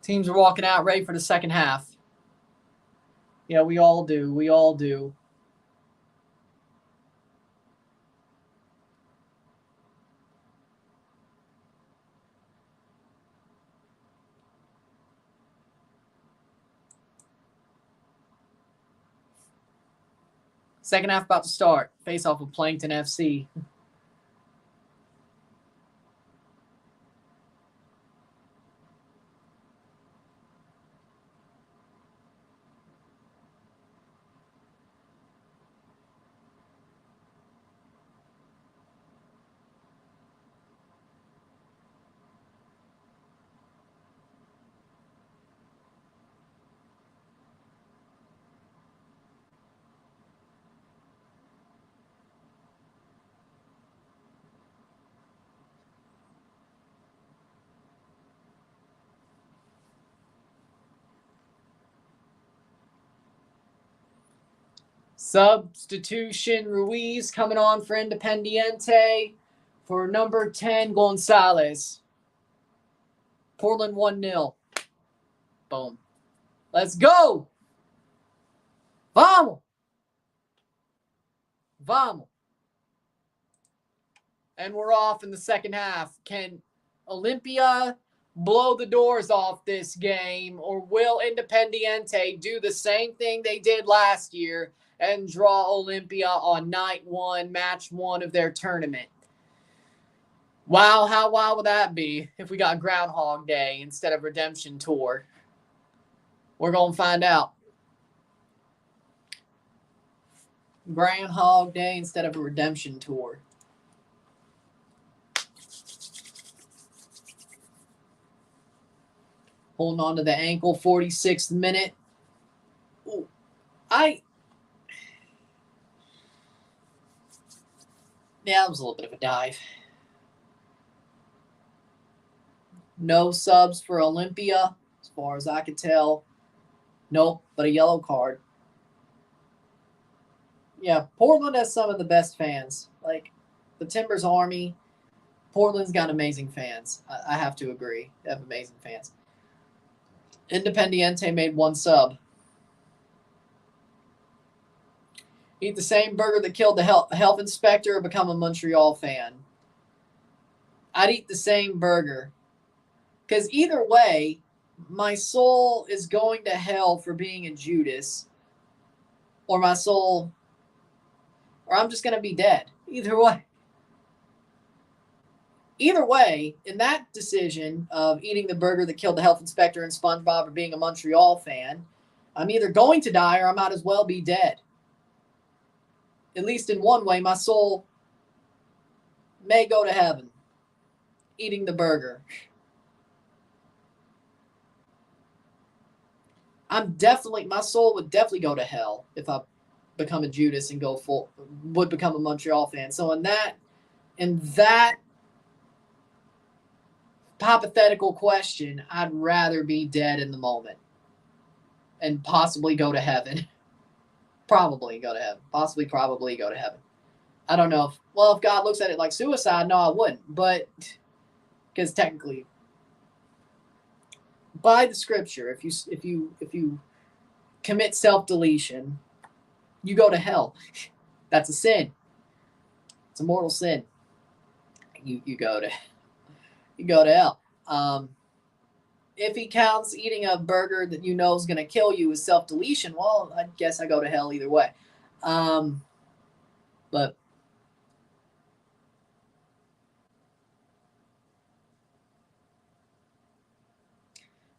Teams are walking out ready for the second half. Yeah, we all do. We all do. Second half about to start. Face off with Plankton FC. Substitution Ruiz coming on for Independiente for number 10 Gonzalez. Portland 1-0. Boom. Let's go. Vamos. Vamos. And we're off in the second half. Can Olimpia blow the doors off this game, or will Independiente do the same thing they did last year and draw Olimpia on night one, match one of their tournament? Wow, how wild would that be if we got Groundhog Day instead of Redemption Tour? We're going to find out. Groundhog Day instead of a Redemption Tour. Holding on to the ankle, 46th minute. Ooh, that was a little bit of a dive. No subs for Olimpia, as far as I could tell. Nope, but a yellow card. Yeah, Portland has some of the best fans. Like, the Timbers Army, Portland's got amazing fans. I have to agree. They have amazing fans. Independiente made one sub. Eat the same burger that killed the health inspector or become a Montreal fan? I'd eat the same burger. Because either way, my soul is going to hell for being a Judas. Or my soul... or I'm just going to be dead. Either way. Either way, in that decision of eating the burger that killed the health inspector and SpongeBob or being a Montreal fan, I'm either going to die or I might as well be dead. At least in one way, my soul may go to heaven eating the burger. My soul would definitely go to hell if I become a Judas and would become a Montreal fan. So in that hypothetical question, I'd rather be dead in the moment and possibly go to heaven. Probably go to heaven. Probably go to heaven. I don't know if God looks at it like suicide, no, I wouldn't. But because technically, by the scripture, if you commit self-deletion, you go to hell. That's a sin. It's a mortal sin. You go to hell. If he counts eating a burger that you know is going to kill you as self-deletion, well, I guess I go to hell either way.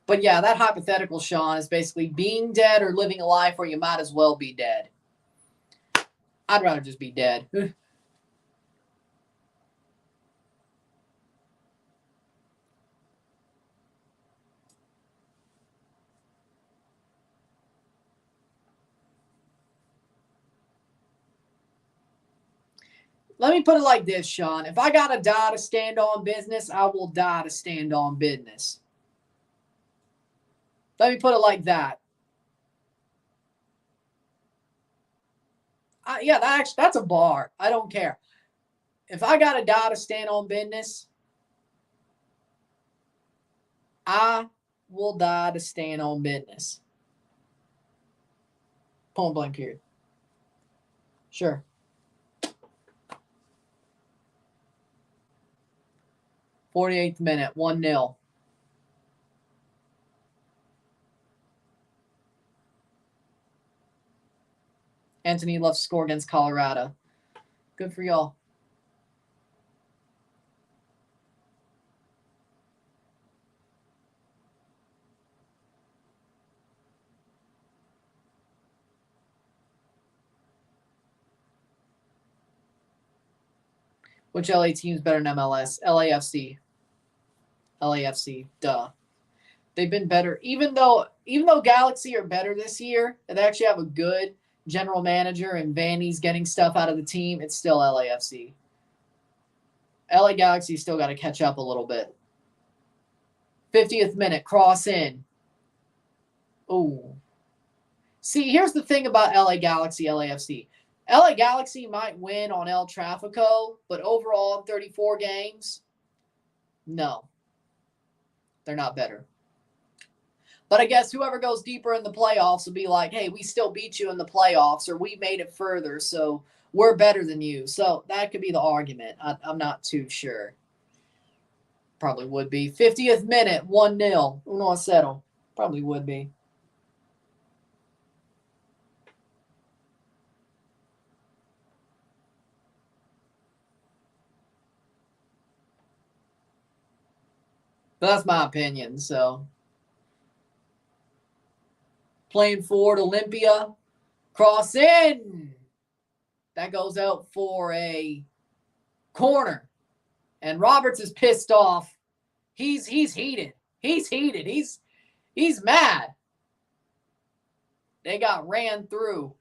But yeah, that hypothetical, Sean, is basically being dead or living a life where you might as well be dead. I'd rather just be dead. Let me put it like this, Sean. If I got to die to stand on business, I will die to stand on business. Let me put it like that. Yeah, that's a bar. I don't care. If I got to die to stand on business, I will die to stand on business. Point blank period. Sure. 48th minute, 1-0. Anthony loves to score against Colorado. Good for y'all. Which LA team's better than MLS? LAFC. LAFC. Duh. They've been better. Even though Galaxy are better this year, and they actually have a good general manager and Vandy's getting stuff out of the team, it's still LAFC. LA Galaxy still got to catch up a little bit. 50th minute, cross in. Ooh. See, here's the thing about LA Galaxy, LAFC. LA Galaxy might win on El Trafico, but overall in 34 games, no. They're not better. But I guess whoever goes deeper in the playoffs will be like, hey, we still beat you in the playoffs, or we made it further, so we're better than you. So that could be the argument. I'm not too sure. Probably would be. 50th minute, 1-0. 1-0. Probably would be. But that's my opinion, so. Playing forward, Olimpia. Cross in. That goes out for a corner. And Roberts is pissed off. He's heated. He's heated. He's mad. They got ran through.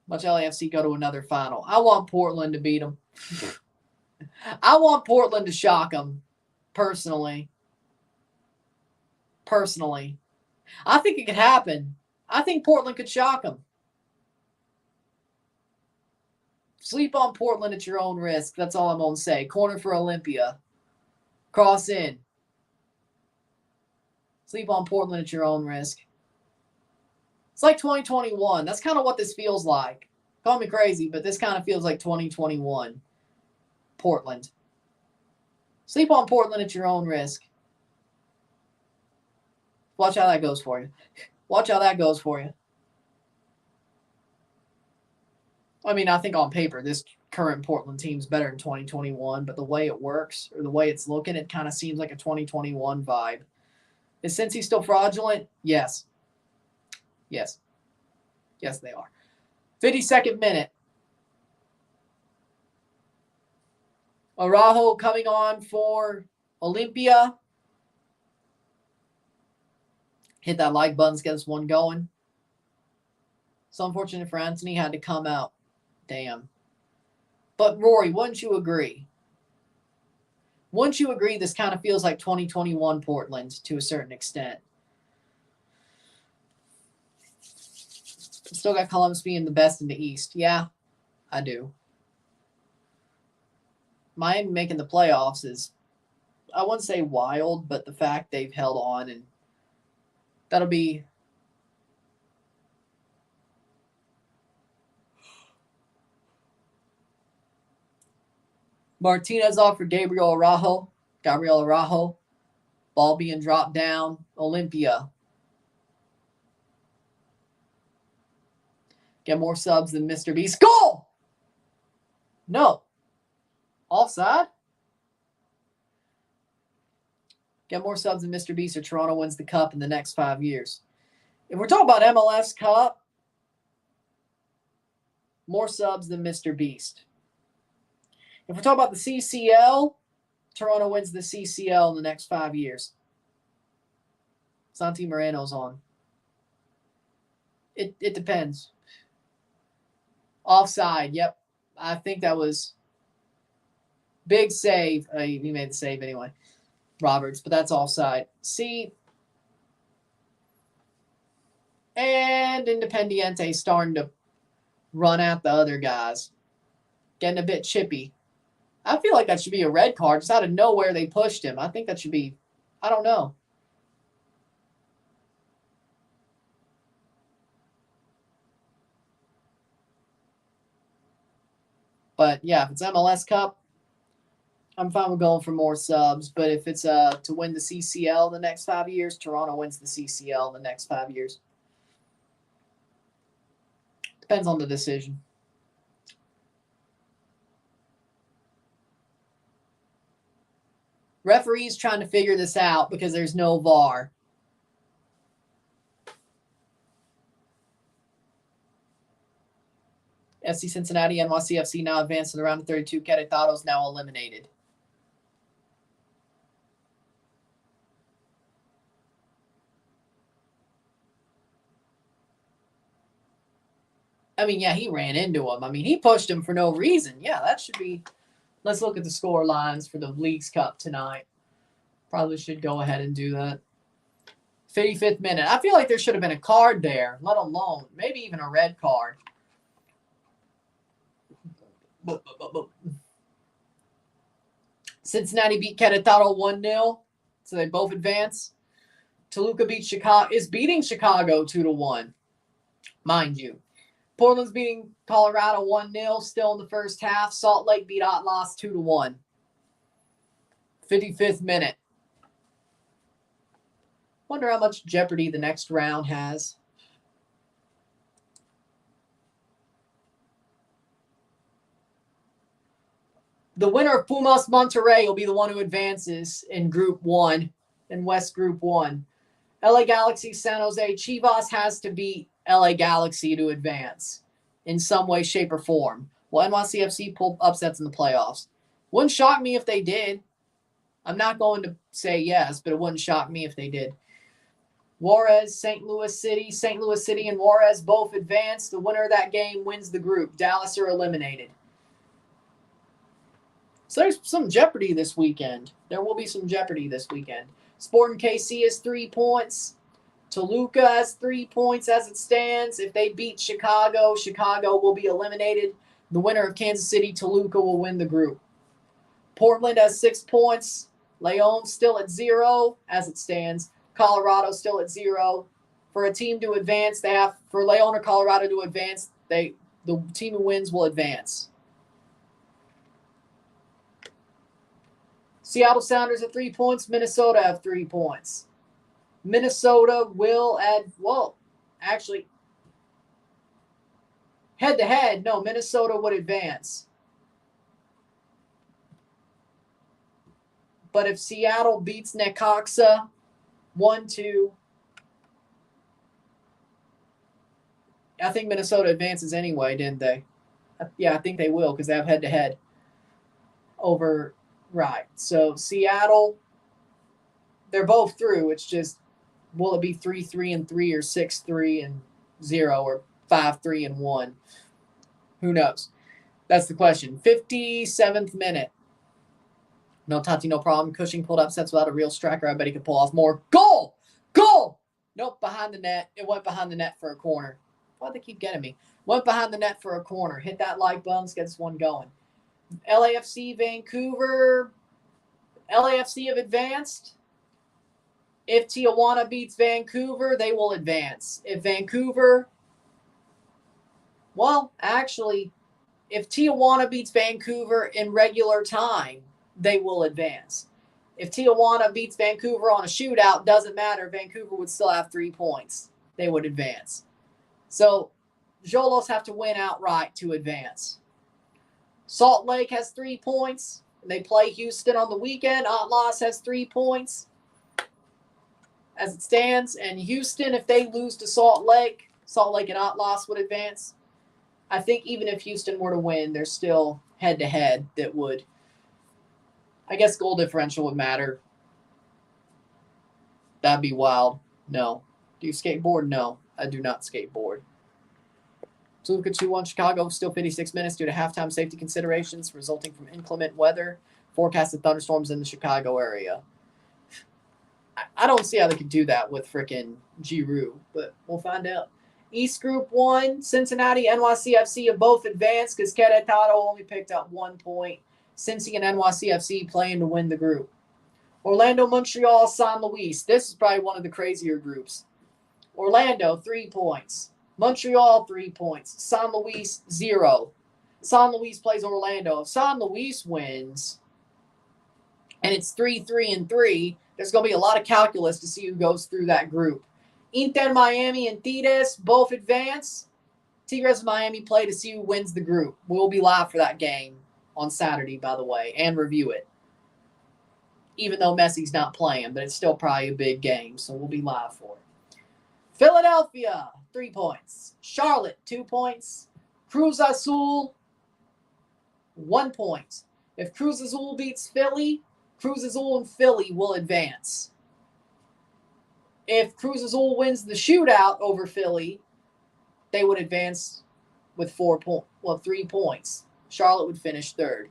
Watch LAFC go to another final. I want Portland to beat them. I want Portland to shock them, personally. I think it could happen. I think Portland could shock them. Sleep on Portland at your own risk. That's all I'm going to say. Corner for Olimpia. Cross in. Sleep on Portland at your own risk. It's like 2021. That's kind of what this feels like. Call me crazy, but this kind of feels like 2021. Portland. Sleep on Portland at your own risk. Watch how that goes for you. Watch how that goes for you. I mean, I think on paper, this current Portland team's better than 2021, but the way it works or the way it's looking, it kind of seems like a 2021 vibe. Is Cincy still fraudulent? Yes. Yes. Yes, they are. 52nd minute. Araujo coming on for Olimpia. Hit that like button, get this one going. So unfortunate for Anthony, had to come out. Damn. But Rory, wouldn't you agree? Wouldn't you agree this kind of feels like 2021 Portland to a certain extent? Still got Columbus being the best in the East. Yeah, I do. Miami making the playoffs is, I wouldn't say wild, but the fact they've held on and That'll be Martinez off for Gabriel Araujo. Ball being dropped down. Olimpia. Get more subs than Mr. Beast. Goal! No. Offside? Get more subs than Mr. Beast or Toronto wins the cup in the next 5 years. If we're talking about MLS Cup, more subs than Mr. Beast. If we're talking about the CCL, Toronto wins the CCL in the next 5 years. Santi Moreno's on. It depends. Offside, yep. I think that was big save. He made the save anyway. Roberts, but that's offside. See, and Independiente starting to run at the other guys. Getting a bit chippy. I feel like that should be a red card. Just out of nowhere, they pushed him. I think that should be, I don't know. But yeah, if it's MLS Cup, I'm fine with going for more subs. But if it's to win the CCL the next 5 years, Toronto wins the CCL in the next 5 years. Depends on the decision. Referees trying to figure this out because there's no VAR. FC Cincinnati, NYCFC now advanced to the round of 32. Querétaro's now eliminated. I mean, yeah, he ran into him. I mean, he pushed him for no reason. Yeah, that should be. Let's look at the score lines for the Leagues Cup tonight. Probably should go ahead and do that. 55th minute. I feel like there should have been a card there, let alone maybe even a red card. Cincinnati beat Querétaro 1-0, so they both advance. Toluca is beating Chicago 2-1, mind you. Portland's beating Colorado 1-0, still in the first half. Salt Lake beat Atlas 2-1. 55th minute. Wonder how much jeopardy the next round has. The winner of Pumas Monterrey will be the one who advances in Group 1, in West Group 1. LA Galaxy, San Jose. Chivas has to beat LA Galaxy to advance in some way, shape, or form. Well, NYCFC pulled upsets in the playoffs. Wouldn't shock me if they did. I'm not going to say yes, but it wouldn't shock me if they did. Juarez, St. Louis City. St. Louis City and Juarez both advance. The winner of that game wins the group. Dallas are eliminated. So there's some jeopardy this weekend. There will be some jeopardy this weekend. Sporting KC has 3 points. Toluca has 3 points as it stands. If they beat Chicago, Chicago will be eliminated. The winner of Kansas City, Toluca, will win the group. Portland has 6 points. León still at 0 as it stands. Colorado still at 0. For a team to advance, for León or Colorado to advance, the team who wins will advance. Seattle Sounders at 3 points. Minnesota have 3 points. Minnesota will actually, head-to-head, no, Minnesota would advance. But if Seattle beats Necaxa 1-2, I think Minnesota advances anyway, didn't they? Yeah, I think they will because they have head-to-head over. Right. So Seattle, they're both through. It's just, will it be 3-3-3 or 6-3-0 or 5-3-1? Who knows? That's the question. 57th minute. No Tati, no problem. Cushing pulled upsets without a real striker. I bet he could pull off more. Goal! Goal! Nope, behind the net. It went behind the net for a corner. Why'd they keep getting me? Went behind the net for a corner. Hit that like button. Let's get this one going. LAFC, Vancouver. LAFC have advanced. If Tijuana beats Vancouver, they will advance. If Vancouver, well, actually, if Tijuana beats Vancouver in regular time, they will advance. If Tijuana beats Vancouver on a shootout, doesn't matter. Vancouver would still have 3 points. They would advance. So, Xolos have to win outright to advance. Salt Lake has 3 points. They play Houston on the weekend. Atlas has 3 points as it stands. And Houston, if they lose to Salt Lake and Atlas would advance. I think even if Houston were to win, there's still head-to-head that would, I guess goal differential would matter. That'd be wild. No. Do you skateboard? No, I do not skateboard. Toluca 2-1 Chicago, still 56 minutes due to halftime safety considerations resulting from inclement weather. Forecasted thunderstorms in the Chicago area. I don't see how they could do that with frickin' Girault, but we'll find out. East Group 1, Cincinnati, NYCFC have both advanced because Querétaro only picked up 1 point. Cincy and NYCFC playing to win the group. Orlando, Montreal, San Luis. This is probably one of the crazier groups. Orlando, 3 points. Montreal, 3 points. San Luis, 0. San Luis plays Orlando. If San Luis wins, and it's 3-3-3, there's going to be a lot of calculus to see who goes through that group. Inter Miami and Tigres both advance. Tigres and Miami play to see who wins the group. We'll be live for that game on Saturday, by the way, and review it. Even though Messi's not playing, but it's still probably a big game, so we'll be live for it. Philadelphia, 3 points. Charlotte, 2 points. Cruz Azul, 1 point. If Cruz Azul beats Philly, Cruz Azul and Philly will advance. If Cruz Azul wins the shootout over Philly, they would advance with 3 points. Charlotte would finish third.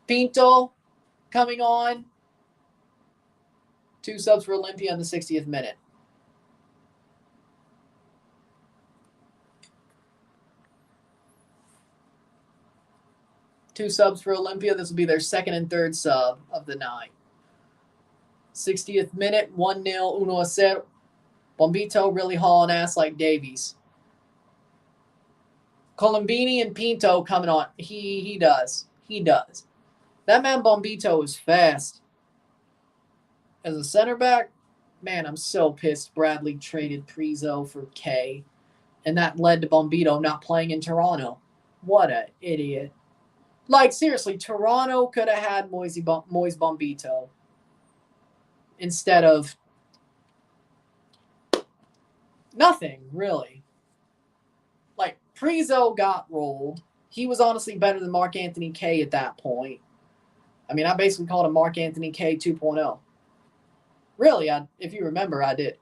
Pinto coming on. 2 subs for Olimpia in the 60th minute. Two subs for Olimpia. This will be their second and third sub of the night. 60th minute, 1-0, 1-0. Bombito really hauling ass like Davies. Colombini and Pinto coming on. He does. He does. That man Bombito is fast. As a center back, man, I'm so pissed Bradley traded Prizo for K. And that led to Bombito not playing in Toronto. What an idiot. Like, seriously, Toronto could have had Moise Bombito instead of nothing, really. Like, Prizo got rolled. He was honestly better than Mark Anthony K at that point. I mean, I basically called him Mark Anthony K 2.0. Really, if you remember, I did.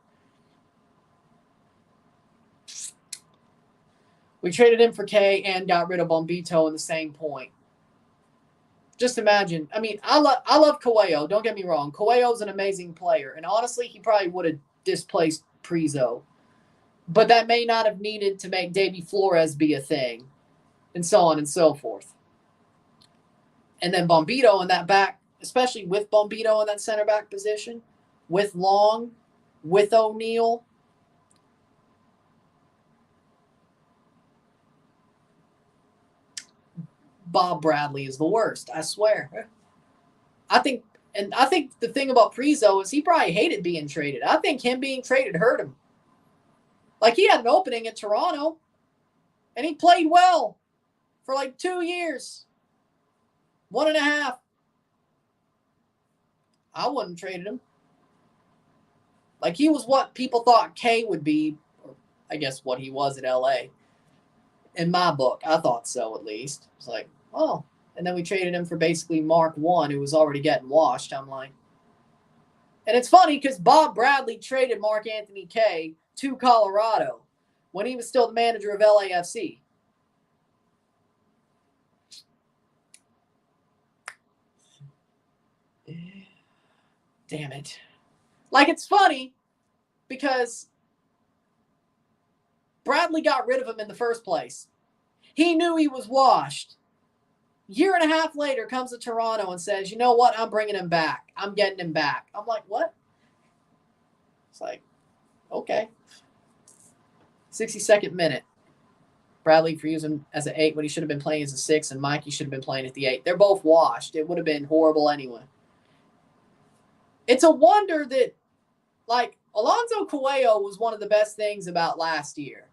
We traded him for K and got rid of Bombito in the same point. Just imagine. I mean, I love Coelho. Don't get me wrong. Coelho's an amazing player. And honestly, he probably would have displaced Prizo. But that may not have needed to make Davy Flores be a thing. And so on and so forth. And then Bombito in that back, especially with Bombito in that center back position, with Long, with O'Neal. Bob Bradley is the worst, I swear. I think the thing about Prizo is he probably hated being traded. I think him being traded hurt him. Like, he had an opening at Toronto, and he played well for like 2 years. 1.5. I wouldn't traded him. Like, he was what people thought K would be, or I guess what he was at LA. In my book, I thought so at least. It's like, oh. And then we traded him for basically Mark 1, who was already getting washed. I'm like. And it's funny because Bob Bradley traded Mark Anthony K to Colorado when he was still the manager of LAFC. Damn it. Like, it's funny because Bradley got rid of him in the first place. He knew he was washed. 1.5 years later, comes to Toronto and says, you know what? I'm bringing him back. I'm getting him back. I'm like, what? It's like, okay. 62nd minute. Bradley for using as an 8 when he should have been playing as a 6, and Mikey should have been playing at the 8. They're both washed. It would have been horrible anyway. It's a wonder that, like, Alonso Cuello was one of the best things about last year.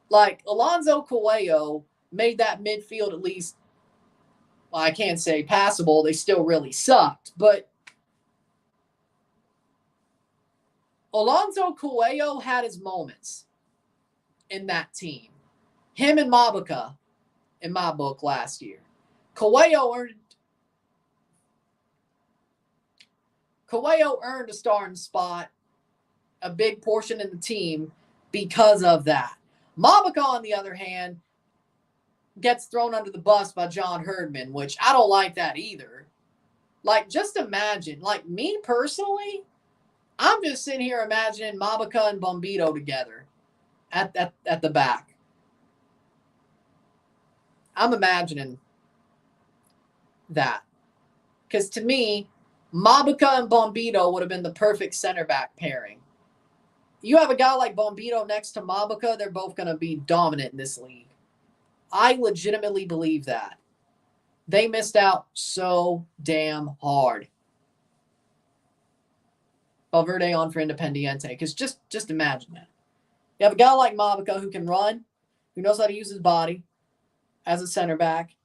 Like, Alonso Cuello made that midfield at least, well, I can't say passable. They still really sucked. But Alonso Cuello had his moments in that team. Him and Mabika, in my book, last year. Cuello earned a starting spot, a big portion in the team because of that. Mabika, on the other hand, gets thrown under the bus by John Herdman, which I don't like that either. Like, just imagine, like, me personally, I'm just sitting here imagining Mabika and Bombito together at the back. I'm imagining that. Because to me, Mabika and Bombito would have been the perfect center back pairing. You have a guy like Bombito next to Mabika, they're both going to be dominant in this league. I legitimately believe that. They missed out so damn hard. Valverde on for Independiente. Because just imagine that. You have a guy like Mabika who can run, who knows how to use his body as a center back.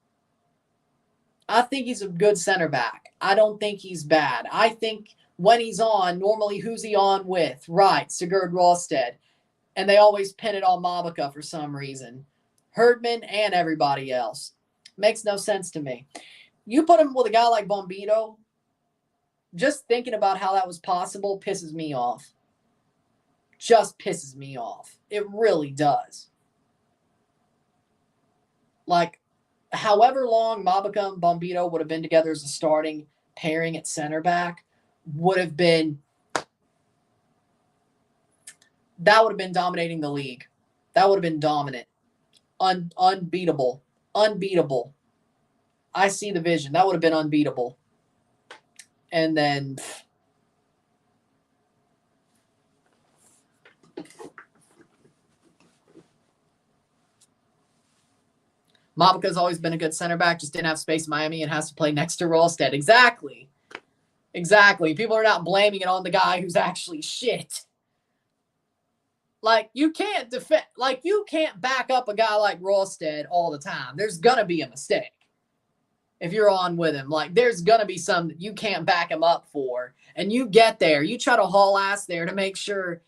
I think he's a good center back. I don't think he's bad. I think when he's on, normally who's he on with? Right, Sigurd Råsted. And they always pin it on Mabika for some reason. Herdman and everybody else. Makes no sense to me. You put him with a guy like Bombito, just thinking about how that was possible pisses me off. Just pisses me off. It really does. Like, however long Mabika and Bombito would have been together as a starting pairing at center back would have been dominating the league. That would have been dominant. Unbeatable. Unbeatable. I see the vision. That would have been unbeatable. And then Mabika's always been a good center back, just didn't have space in Miami and has to play next to Råsted. Exactly. People are not blaming it on the guy who's actually shit. Like, you can't back up a guy like Råsted all the time. There's going to be a mistake if you're on with him. Like, there's going to be some that you can't back him up for. And you get there. You try to haul ass there to make sure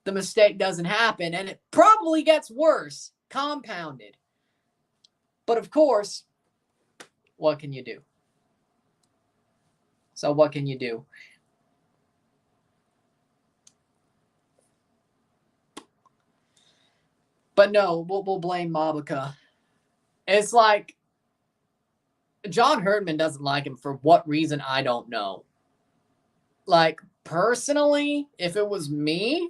the mistake doesn't happen. And it probably gets worse, compounded. But, of course, what can you do? So what can you do? But no, we'll blame Mabika. It's like John Herdman doesn't like him for what reason, I don't know. Like, personally, if it was me,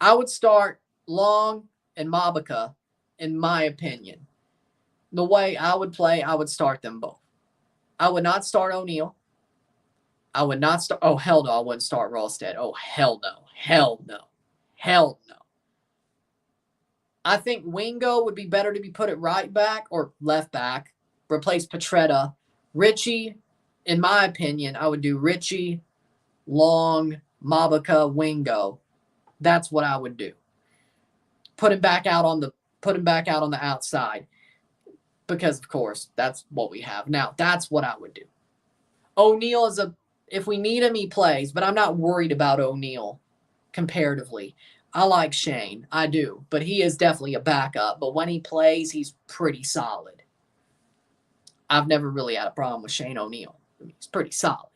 I would start Long and Mabika, in my opinion. The way I would play, I would start them both. I would not start O'Neal. I would not start. Oh, hell no, I wouldn't start Råsted. Oh, hell no. Hell no. Hell no. I think Wingo would be better to be put at right back or left back. Replace Petretta. Richie, in my opinion, I would do Richie, Long, Mabika, Wingo. That's what I would do. Put him back out on the outside. Because, of course, that's what we have. Now, that's what I would do. O'Neal if we need him, he plays, but I'm not worried about O'Neal comparatively. I like Shane. I do. But he is definitely a backup. But when he plays, he's pretty solid. I've never really had a problem with Shane O'Neal. I mean, he's pretty solid.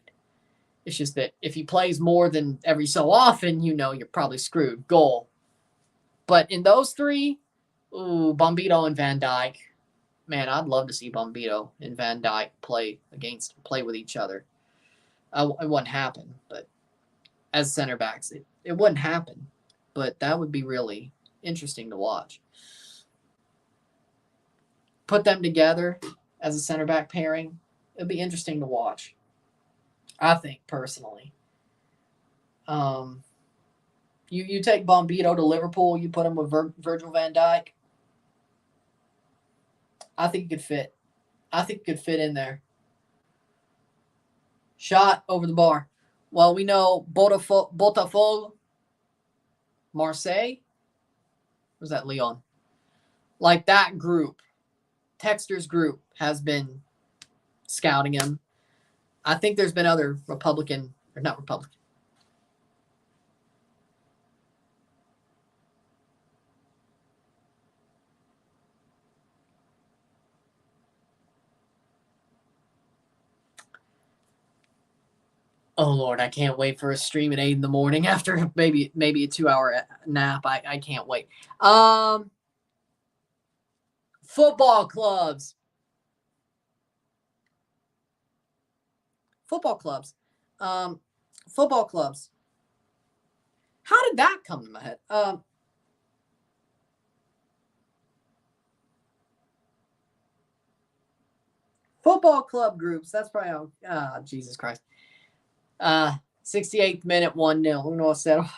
It's just that if he plays more than every so often, you're probably screwed. Goal. But in those three, Bombito and Van Dijk. Man, I'd love to see Bombito and Van Dijk play with each other. It wouldn't happen, but as center backs, it wouldn't happen. But that would be really interesting to watch. Put them together as a center back pairing. It'd be interesting to watch. I think personally. You take Bombito to Liverpool, you put him with Virgil van Dijk. I think he could fit. I think he could fit in there. Shot over the bar. Well, we know Botafogo, Marseille. Was that Lyon? Like that group, Texter's group has been scouting him. I think there's been other Republican, or not Republican. Oh Lord, I can't wait for a stream at 8 in the morning after maybe a 2-hour nap. I can't wait. Football clubs. Football clubs. Football clubs. How did that come to my head? Football club groups. That's probably how. Jesus Christ. 68th minute, 1-0. 1-0.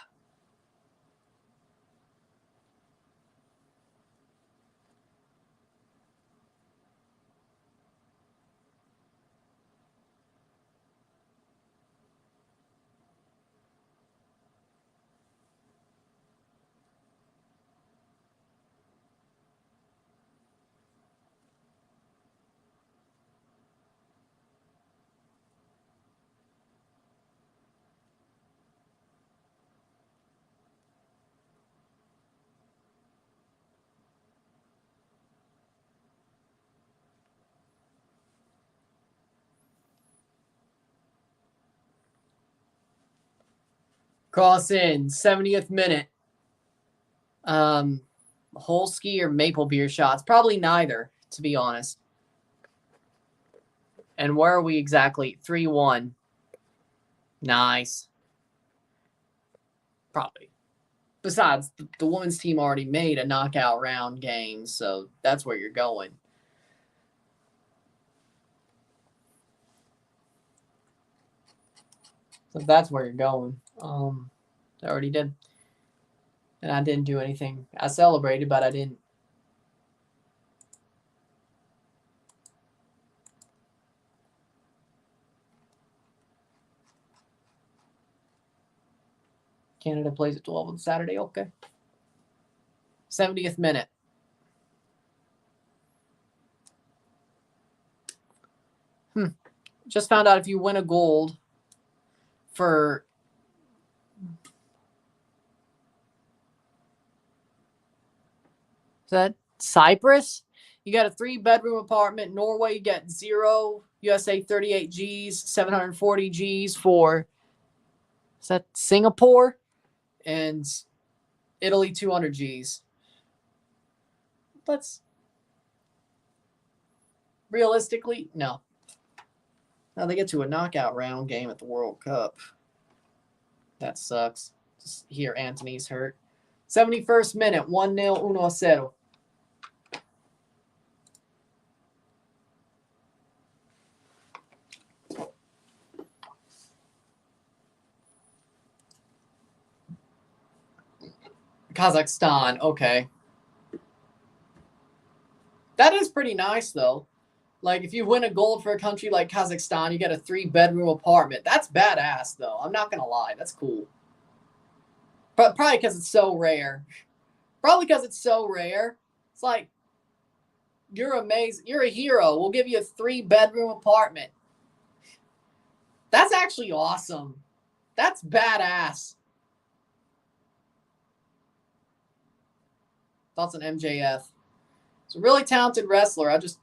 Cross in, 70th minute. Holski or maple beer shots? Probably neither, to be honest. And where are we exactly? 3-1. Nice. Probably. Besides, the women's team already made a knockout round game, so that's where you're going. So that's where you're going. I already did. And I didn't do anything. I celebrated, but I didn't. Canada plays at 12 on Saturday. Okay. 70th minute. Just found out if you win a gold for that Cyprus, you got a 3-bedroom apartment. Norway, you get 0. USA 38 G's, 740 G's for, is that Singapore? And Italy 200 G's. Let's realistically, no. Now they get to a knockout round game at the World Cup. That sucks. Just hear Anthony's hurt. 71st minute, 1-0, 1-0. Kazakhstan, okay. That is pretty nice, though. Like, if you win a gold for a country like Kazakhstan, you get a 3-bedroom apartment. That's badass, though. I'm not going to lie. That's cool. But probably because it's so rare. Probably because it's so rare. It's like, you're amazing. You're a hero. We'll give you a 3-bedroom apartment. That's actually awesome. That's badass. Thoughts on MJF? He's a really talented wrestler. I just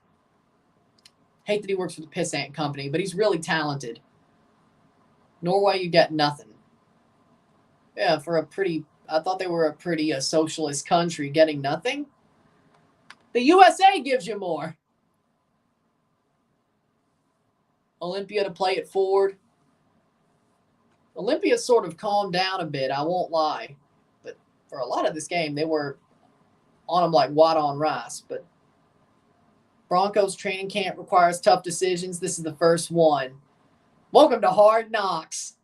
hate that he works for the Pissant Company, but he's really talented. Norway, you get nothing. Yeah, for a pretty, I thought they were a pretty socialist country, getting nothing. The USA gives you more. Olimpia to play it forward. Olympia sort of calmed down a bit, I won't lie. But for a lot of this game, they were on them like water on rice. But Broncos training camp requires tough decisions. This is the first one. Welcome to Hard Knocks.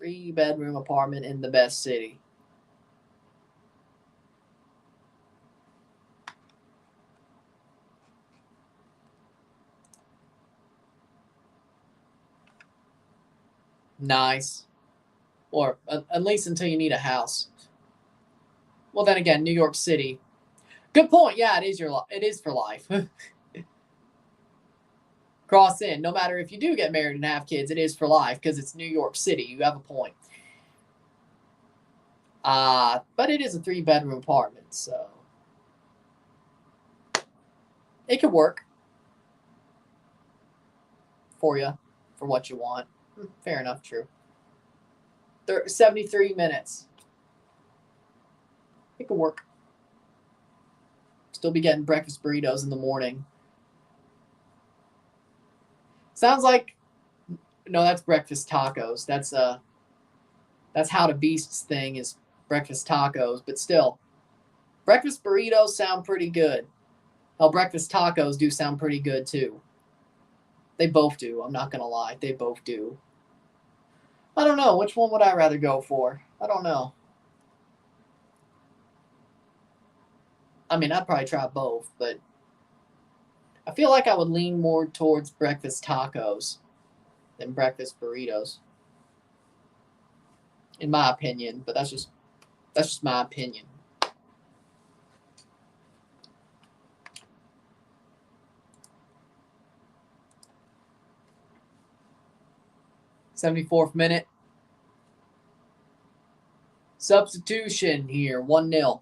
3-bedroom apartment in the best city. Nice. Or at least until you need a house. Well, then again, New York City. Good point. Yeah, it is for life. Cross in. No matter if you do get married and have kids, it is for life because it's New York City. You have a point. But it is a 3-bedroom apartment, so it could work for you, for what you want. Fair enough, true. 73 minutes. It could work. Still be getting breakfast burritos in the morning. Sounds like, no, that's breakfast tacos. That's How to Beast's thing is breakfast tacos, but still, breakfast burritos sound pretty good. Hell, breakfast tacos do sound pretty good too. They both do. I'm not going to lie. They both do. I don't know. Which one would I rather go for? I don't know. I mean, I'd probably try both, but I feel like I would lean more towards breakfast tacos than breakfast burritos. In my opinion, but that's just my opinion. '74th minute. Substitution here, 1-0.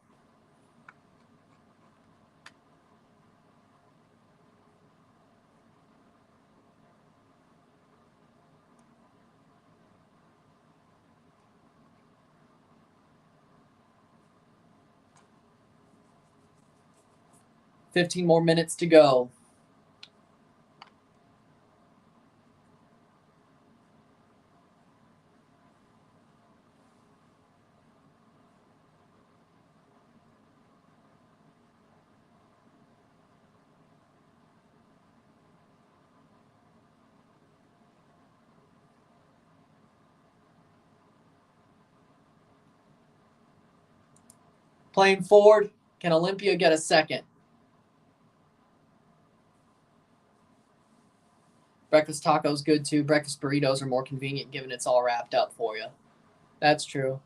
$15 more minutes to go. Playing forward, can Olimpia get a second? Breakfast tacos good too. Breakfast burritos are more convenient given it's all wrapped up for you. That's true.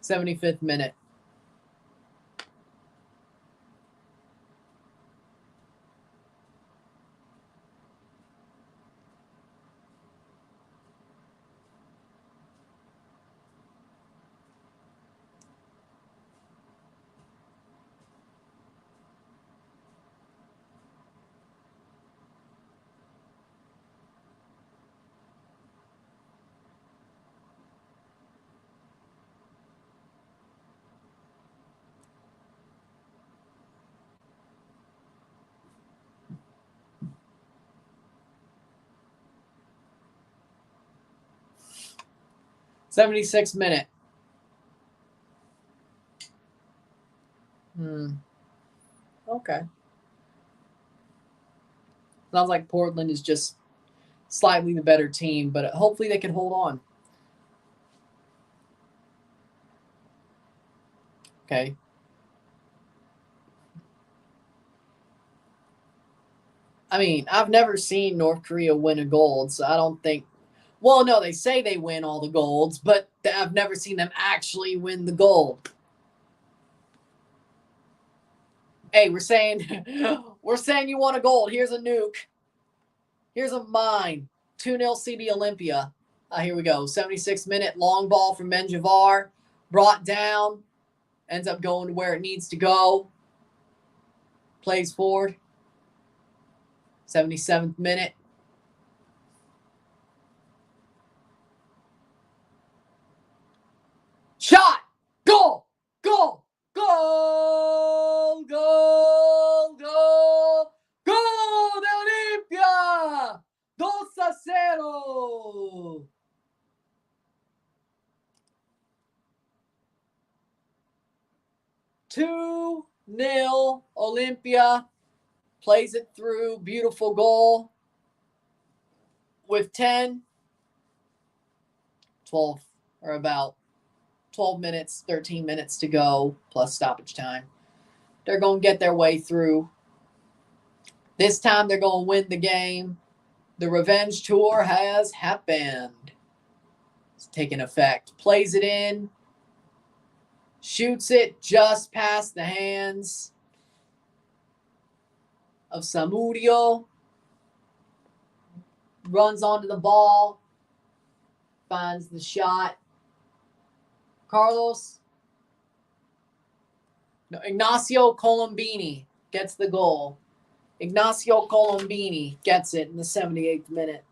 75th minute. '76th minute. Okay. Sounds like Portland is just slightly the better team, but hopefully they can hold on. Okay. I mean, I've never seen North Korea win a gold, so I don't think. Well, no, they say they win all the golds, but I've never seen them actually win the gold. Hey, we're saying you want a gold. Here's a nuke. Here's a mine. 2-0 CD Olimpia. Here we go. 76th minute, long ball from Menjivar. Brought down. Ends up going to where it needs to go. Plays forward. 77th minute. Shot! Goal! Goal! Goal! Goal! Goal! Goal de Olimpia! 2-0! 0. Olimpia plays it through. Beautiful goal. With 12 or about 12 minutes, 13 minutes to go, plus stoppage time. They're going to get their way through. This time they're going to win the game. The revenge tour has happened. It's taken effect. Plays it in. Shoots it just past the hands of Samudio. Runs onto the ball. Finds the shot. Ignacio Colombini gets the goal. Ignacio Colombini gets it in the 78th minute.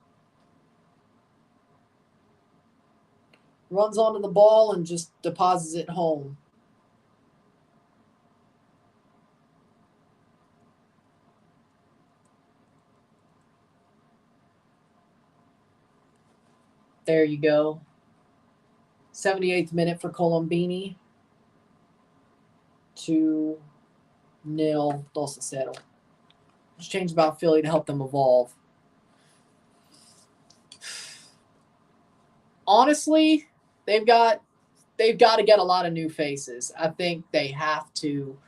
Runs onto the ball and just deposits it home. There you go. 78th minute for Colombini. 2-0, 2-0. Just change about Philly to help them evolve. Honestly, they've got to get a lot of new faces. I think they have to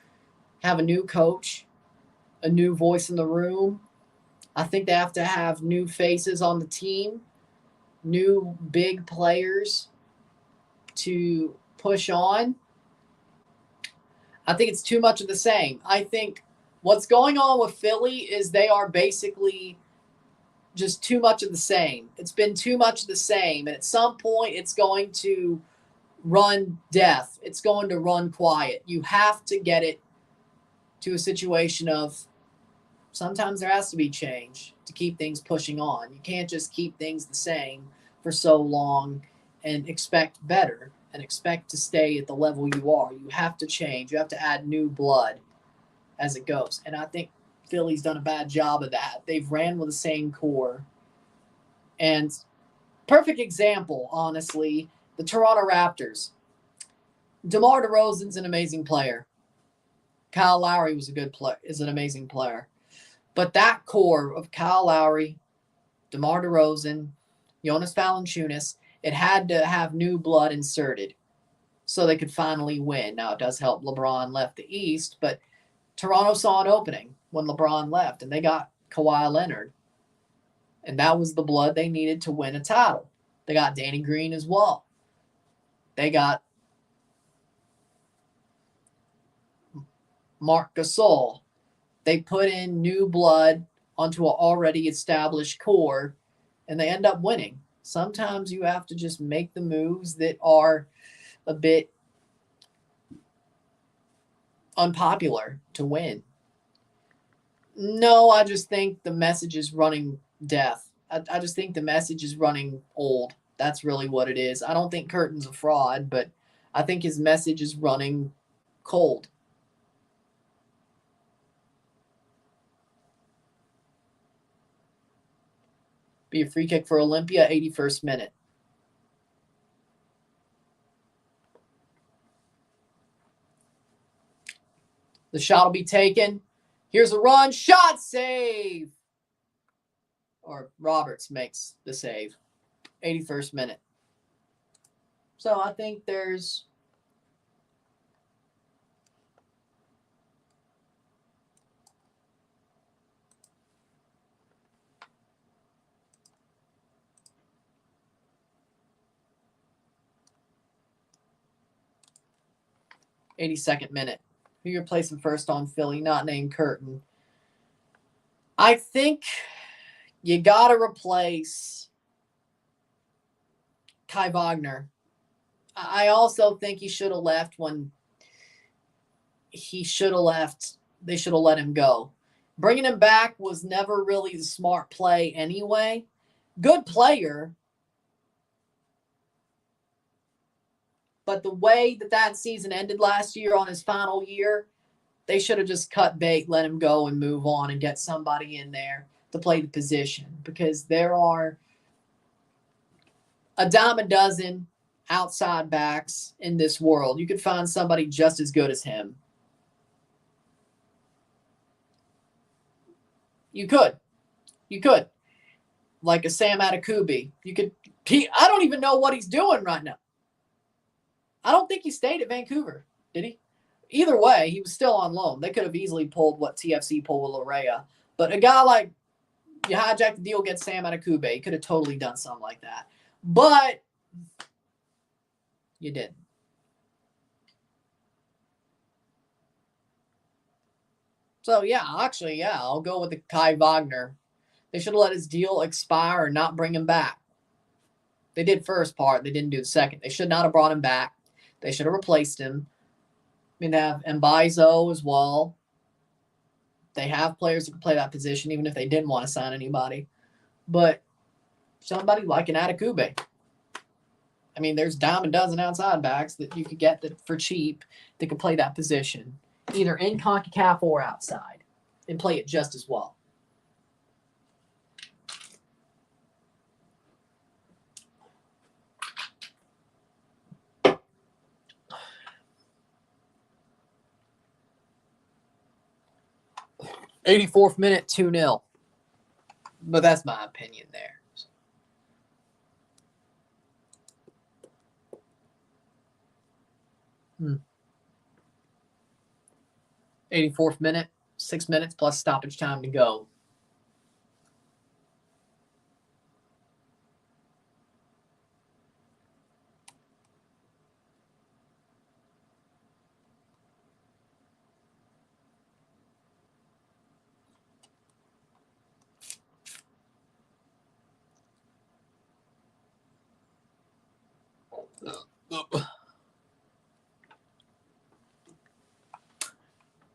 have a new coach, a new voice in the room. I think they have to have new faces on the team, new big players to push on. I think it's too much of the same. I think what's going on with Philly is they are basically just too much of the same. It's been too much of the same. And at some point, it's going to run death. It's going to run quiet. You have to get it to a situation of sometimes there has to be change to keep things pushing on. You can't just keep things the same for so long and expect better and expect to stay at the level you are. You have to change. You have to add new blood as it goes. And I think Philly's done a bad job of that. They've ran with the same core. And perfect example, honestly, the Toronto Raptors. DeMar DeRozan's an amazing player. Kyle Lowry was is an amazing player. But that core of Kyle Lowry, DeMar DeRozan, Jonas Valanciunas, it had to have new blood inserted so they could finally win. Now, it does help LeBron left the East, but Toronto saw an opening when LeBron left, and they got Kawhi Leonard. And that was the blood they needed to win a title. They got Danny Green as well. They got Marc Gasol. They put in new blood onto an already established core, and they end up winning. Sometimes you have to just make the moves that are a bit unpopular to win. No, I just think the message is running death. I just think the message is running old. That's really what it is. I don't think Curtin's a fraud, but I think his message is running cold. Be a free kick for Olimpia, 81st minute. The shot will be taken. Here's a run. Shot, save. Or Roberts makes the save. 81st minute. So I think there's .82nd minute. Who you're placing first on Philly, not named Curtin. I think you got to replace Kai Wagner. I also think he should have left when he should have left. They should have let him go. Bringing him back was never really the smart play anyway. Good player. But the way that season ended last year on his final year, they should have just cut bait, let him go, and move on and get somebody in there to play the position. Because there are a dime a dozen outside backs in this world. You could find somebody just as good as him. You could. Like a Sam Adekubi. I don't even know what he's doing right now. I don't think he stayed at Vancouver, did he? Either way, he was still on loan. They could have easily pulled what TFC pulled with Larea. But a guy like, you hijack the deal, get Sam Adekubi. He could have totally done something like that. But you didn't. So, I'll go with the Kai Wagner. They should have let his deal expire or not bring him back. They did first part. They didn't do the second. They should not have brought him back. They should have replaced him. I mean, they have Mbaizo as well. They have players that can play that position, even if they didn't want to sign anybody. But somebody like an Adekubi. I mean, there's dime a dozen outside backs that you could get that for cheap that can play that position, either in CONCACAF or outside, and play it just as well. '84th minute, 2-0. But that's my opinion there. 84th minute, 6 minutes plus stoppage time to go.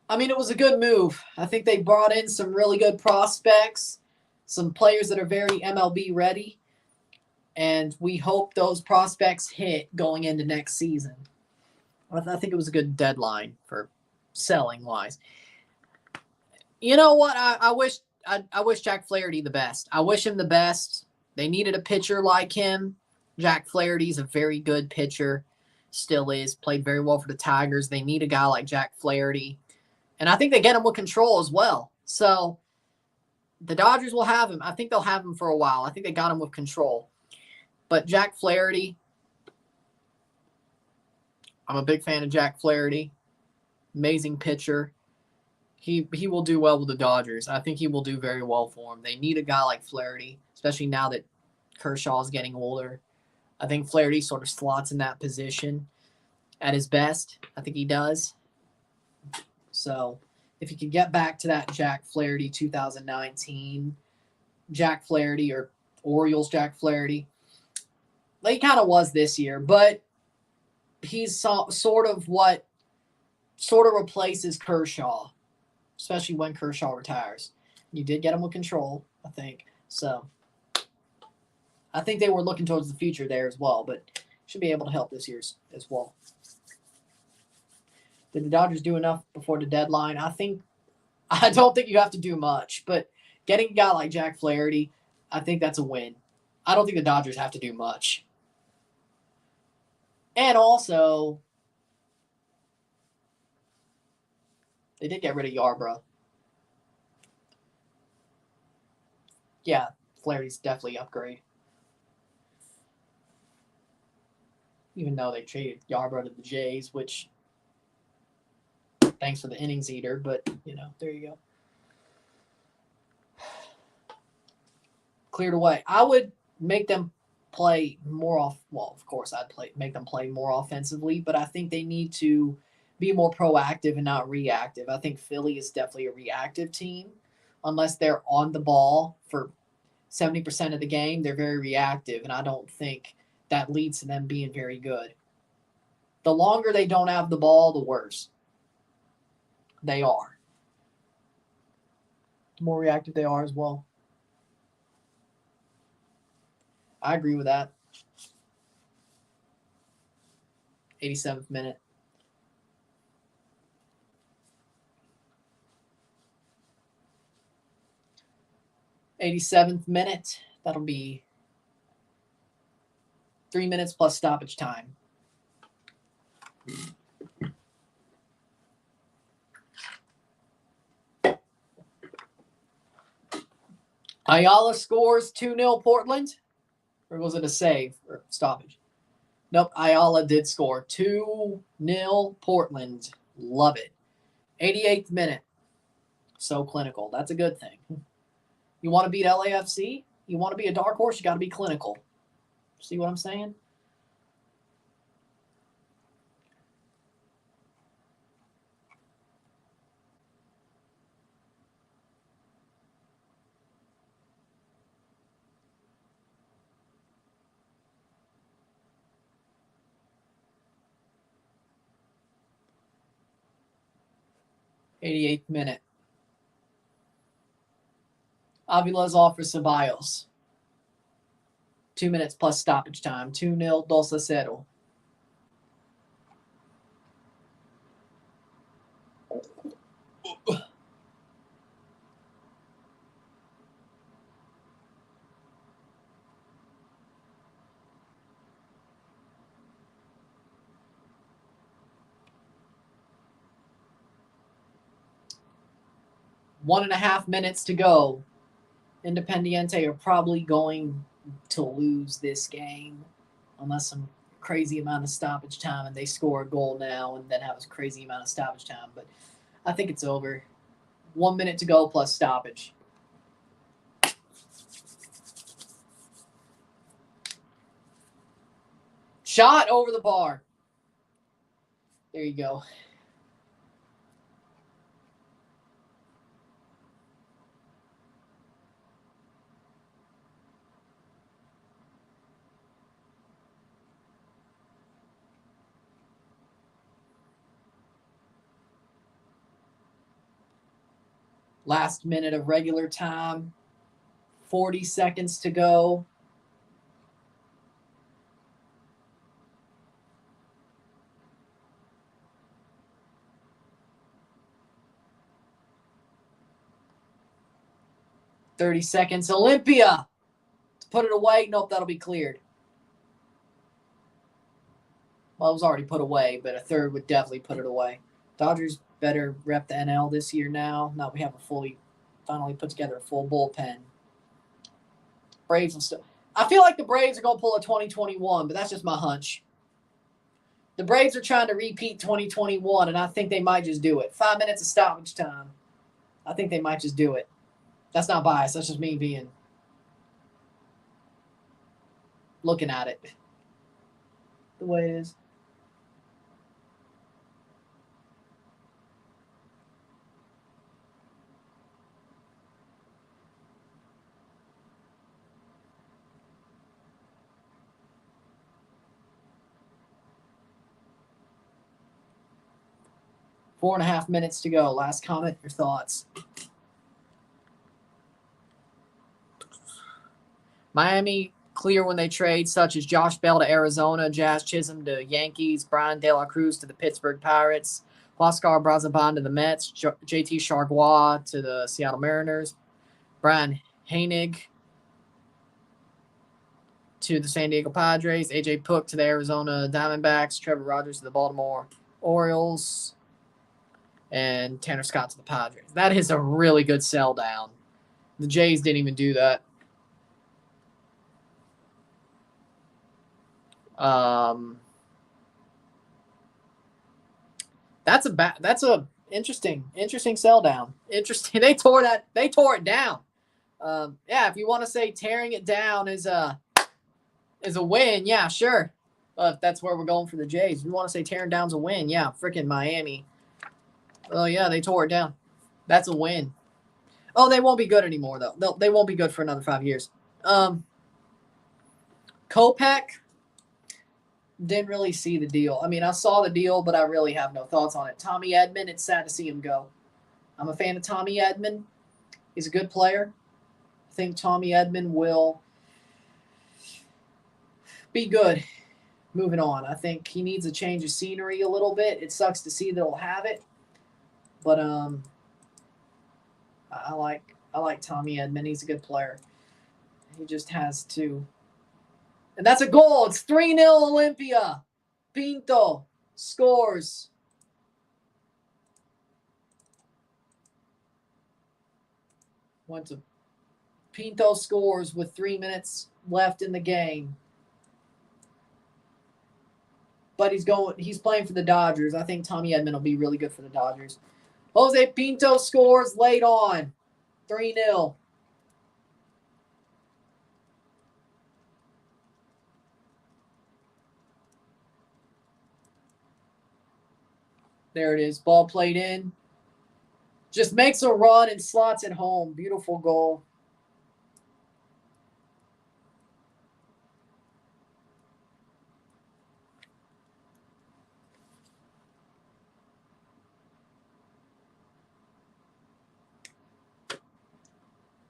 I mean, it was a good move. I think they brought in some really good prospects, some players that are very MLB ready, and we hope those prospects hit going into next season. I think it was a good deadline for selling-wise. You know what? I wish Jack Flaherty the best. I wish him the best. They needed a pitcher like him. Jack Flaherty's a very good pitcher. Still is. Played very well for the Tigers. They need a guy like Jack Flaherty. And I think they get him with control as well. So the Dodgers will have him. I think they'll have him for a while. I think they got him with control. But Jack Flaherty, I'm a big fan of Jack Flaherty. Amazing pitcher. He will do well with the Dodgers. I think he will do very well for them. They need a guy like Flaherty, especially now that Kershaw is getting older. I think Flaherty sort of slots in that position at his best. I think he does. So if you could get back to that Jack Flaherty 2019, Jack Flaherty or Orioles Jack Flaherty, like he kind of was this year, but he's sort of replaces Kershaw, especially when Kershaw retires. You did get him with control, I think. So I think they were looking towards the future there as well, but should be able to help this year as well. Did the Dodgers do enough before the deadline? I don't think you have to do much, but getting a guy like Jack Flaherty, I think that's a win. I don't think the Dodgers have to do much. And also, they did get rid of Yarbrough. Yeah, Flaherty's definitely upgrade. Even though they traded Yarbrough to the Jays, which, thanks for the innings eater, but, there you go. Cleared away. I would make them play more off. Well, of course, make them play more offensively, but I think they need to be more proactive and not reactive. I think Philly is definitely a reactive team. Unless they're on the ball for 70% of the game, they're very reactive, and I don't think that leads to them being very good. The longer they don't have the ball, the worse they are. The more reactive they are as well. I agree with that. 87th minute. '87th minute. That'll be 3 minutes plus stoppage time. Ayala scores 2-0 Portland. Or was it a save or stoppage? Nope, Ayala did score. 2-0 Portland. Love it. 88th minute. So clinical. That's a good thing. You want to beat LAFC? You want to be a dark horse? You got to be clinical. See what I'm saying? '88th minute. Avila's off for Ceballos. 2 minutes plus stoppage time. 2-0 2-0. One and a half minutes to go. Independiente are probably going to lose this game unless some crazy amount of stoppage time and they score a goal now and then have a crazy amount of stoppage time. But I think it's over. 1 minute to go plus stoppage. Shot over the bar. There you go. Last minute of regular time. 40 seconds to go. .30 seconds. Olimpia to put it away. Nope, that'll be cleared. Well, it was already put away, but a third would definitely put it away. Dodgers better rep the NL this year now. Now we have finally put together a full bullpen. Braves will still. I feel like the Braves are going to pull a 2021, but that's just my hunch. The Braves are trying to repeat 2021, and I think they might just do it. 5 minutes of stoppage time. I think they might just do it. That's not biased. That's just me being looking at it the way it is. Four and a half minutes to go. Last comment, your thoughts. Miami clear when they trade, such as Josh Bell to Arizona, Jazz Chisholm to Yankees, Brian De La Cruz to the Pittsburgh Pirates, Huascar Brazoban to the Mets, JT Chargois to the Seattle Mariners, Brian Hainig to the San Diego Padres, AJ Puk to the Arizona Diamondbacks, Trevor Rogers to the Baltimore Orioles, and Tanner Scott to the Padres. That is a really good sell down. The Jays didn't even do that. That's a interesting sell down. Interesting. They tore it down. Yeah, if you want to say tearing it down is a win, yeah, sure. If that's where we're going for the Jays. If you want to say tearing down's a win, yeah, freaking Miami. Oh yeah, they tore it down. That's a win. Oh, they won't be good anymore though. They won't be good for another 5 years. Kopech, didn't really see the deal. I mean, I saw the deal, but I really have no thoughts on it. Tommy Edman, it's sad to see him go. I'm a fan of Tommy Edman. He's a good player. I think Tommy Edman will be good moving on. I think he needs a change of scenery a little bit. It sucks to see that he'll have it, but I like Tommy Edman. He's a good player. He just has to. And that's a goal. It's 3-0 Olimpia. Pinto scores. Went to Pinto scores with 3 minutes left in the game. But he's playing for the Dodgers. I think Tommy Edman will be really good for the Dodgers. Jose Pinto scores late on. 3-0. There it is. Ball played in. Just makes a run and slots it home. Beautiful goal.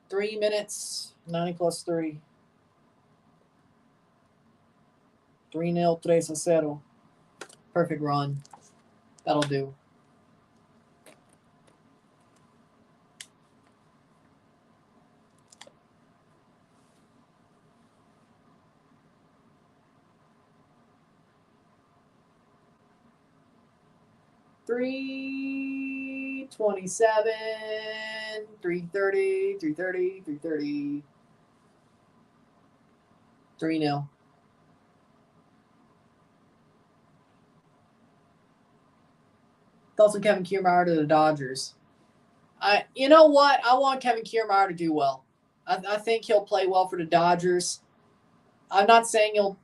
Three minutes, 90 plus 3. 3-0, 3-0. Perfect run. That'll do. $327, $330, $330, $330. 3-0. Also, Kevin Kiermaier to the Dodgers. You know what? I want Kevin Kiermaier to do well. I think he'll play well for the Dodgers. I'm not saying he'll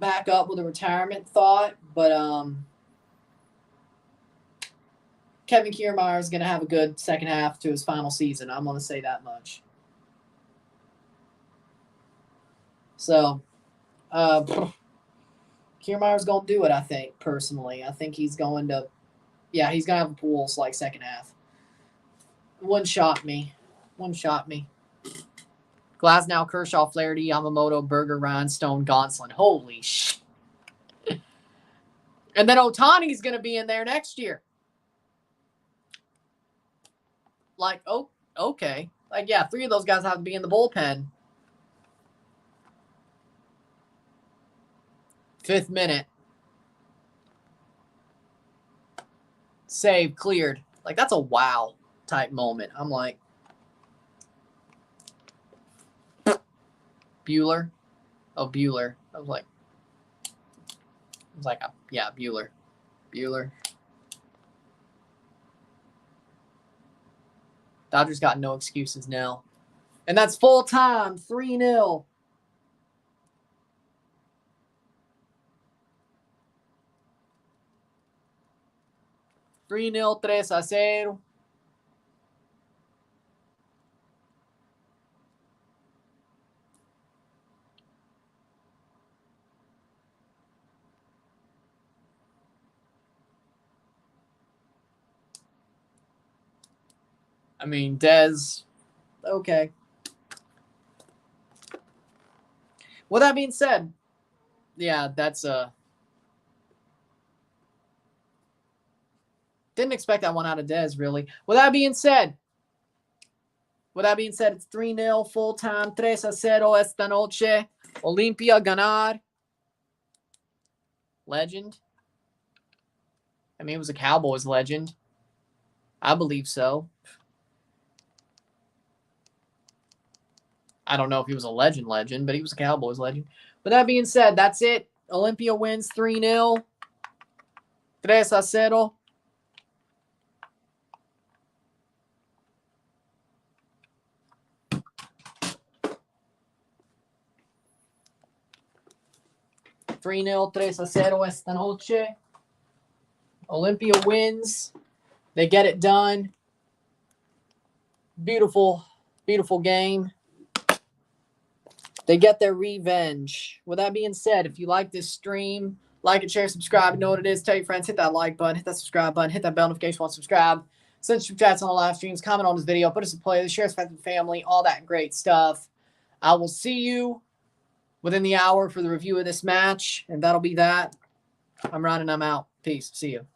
back up with a retirement thought, but Kevin Kiermaier is going to have a good second half to his final season. I'm going to say that much. So, Kiermaier's going to do it, I think, personally. I think he's going to, he's going to have a Pujols like second half. Wouldn't shock me. Glasnow, Kershaw, Flaherty, Yamamoto, Berger, Rhinestone, Gonsolin. Holy shit. And then Ohtani's going to be in there next year. Like, oh, okay. Like, yeah, 3 of those guys have to be in the bullpen. 5th minute. Save, cleared. Like, that's a wow type moment. I'm like, Bueller. Oh, Bueller. I was like, yeah, Bueller. Dodgers got no excuses now. And that's full time, 3-0. $3-0, 3-0. I mean, Dez, okay. With that being said, yeah, that's didn't expect that one out of Dez, really. With that being said, it's 3-0 full time, 3-0 esta noche. Olimpia ganar. Legend. I mean, it was a Cowboys legend. I believe so. I don't know if he was a legend, but he was a Cowboys legend. With that being said, that's it. Olimpia wins 3-0. 3-0. $3-0, 3-0 esta noche. Olimpia wins. They get it done. Beautiful, beautiful game. They get their revenge. With that being said, if you like this stream, like and share, subscribe. You know what it is. Tell your friends. Hit that like button. Hit that subscribe button. Hit that bell notification while subscribe. Send super chats on the live streams. Comment on this video. Put us in play. Share us with the family. All that great stuff. I will see you within the hour for the review of this match. And that'll be that. I'm running. I'm out. Peace. See you.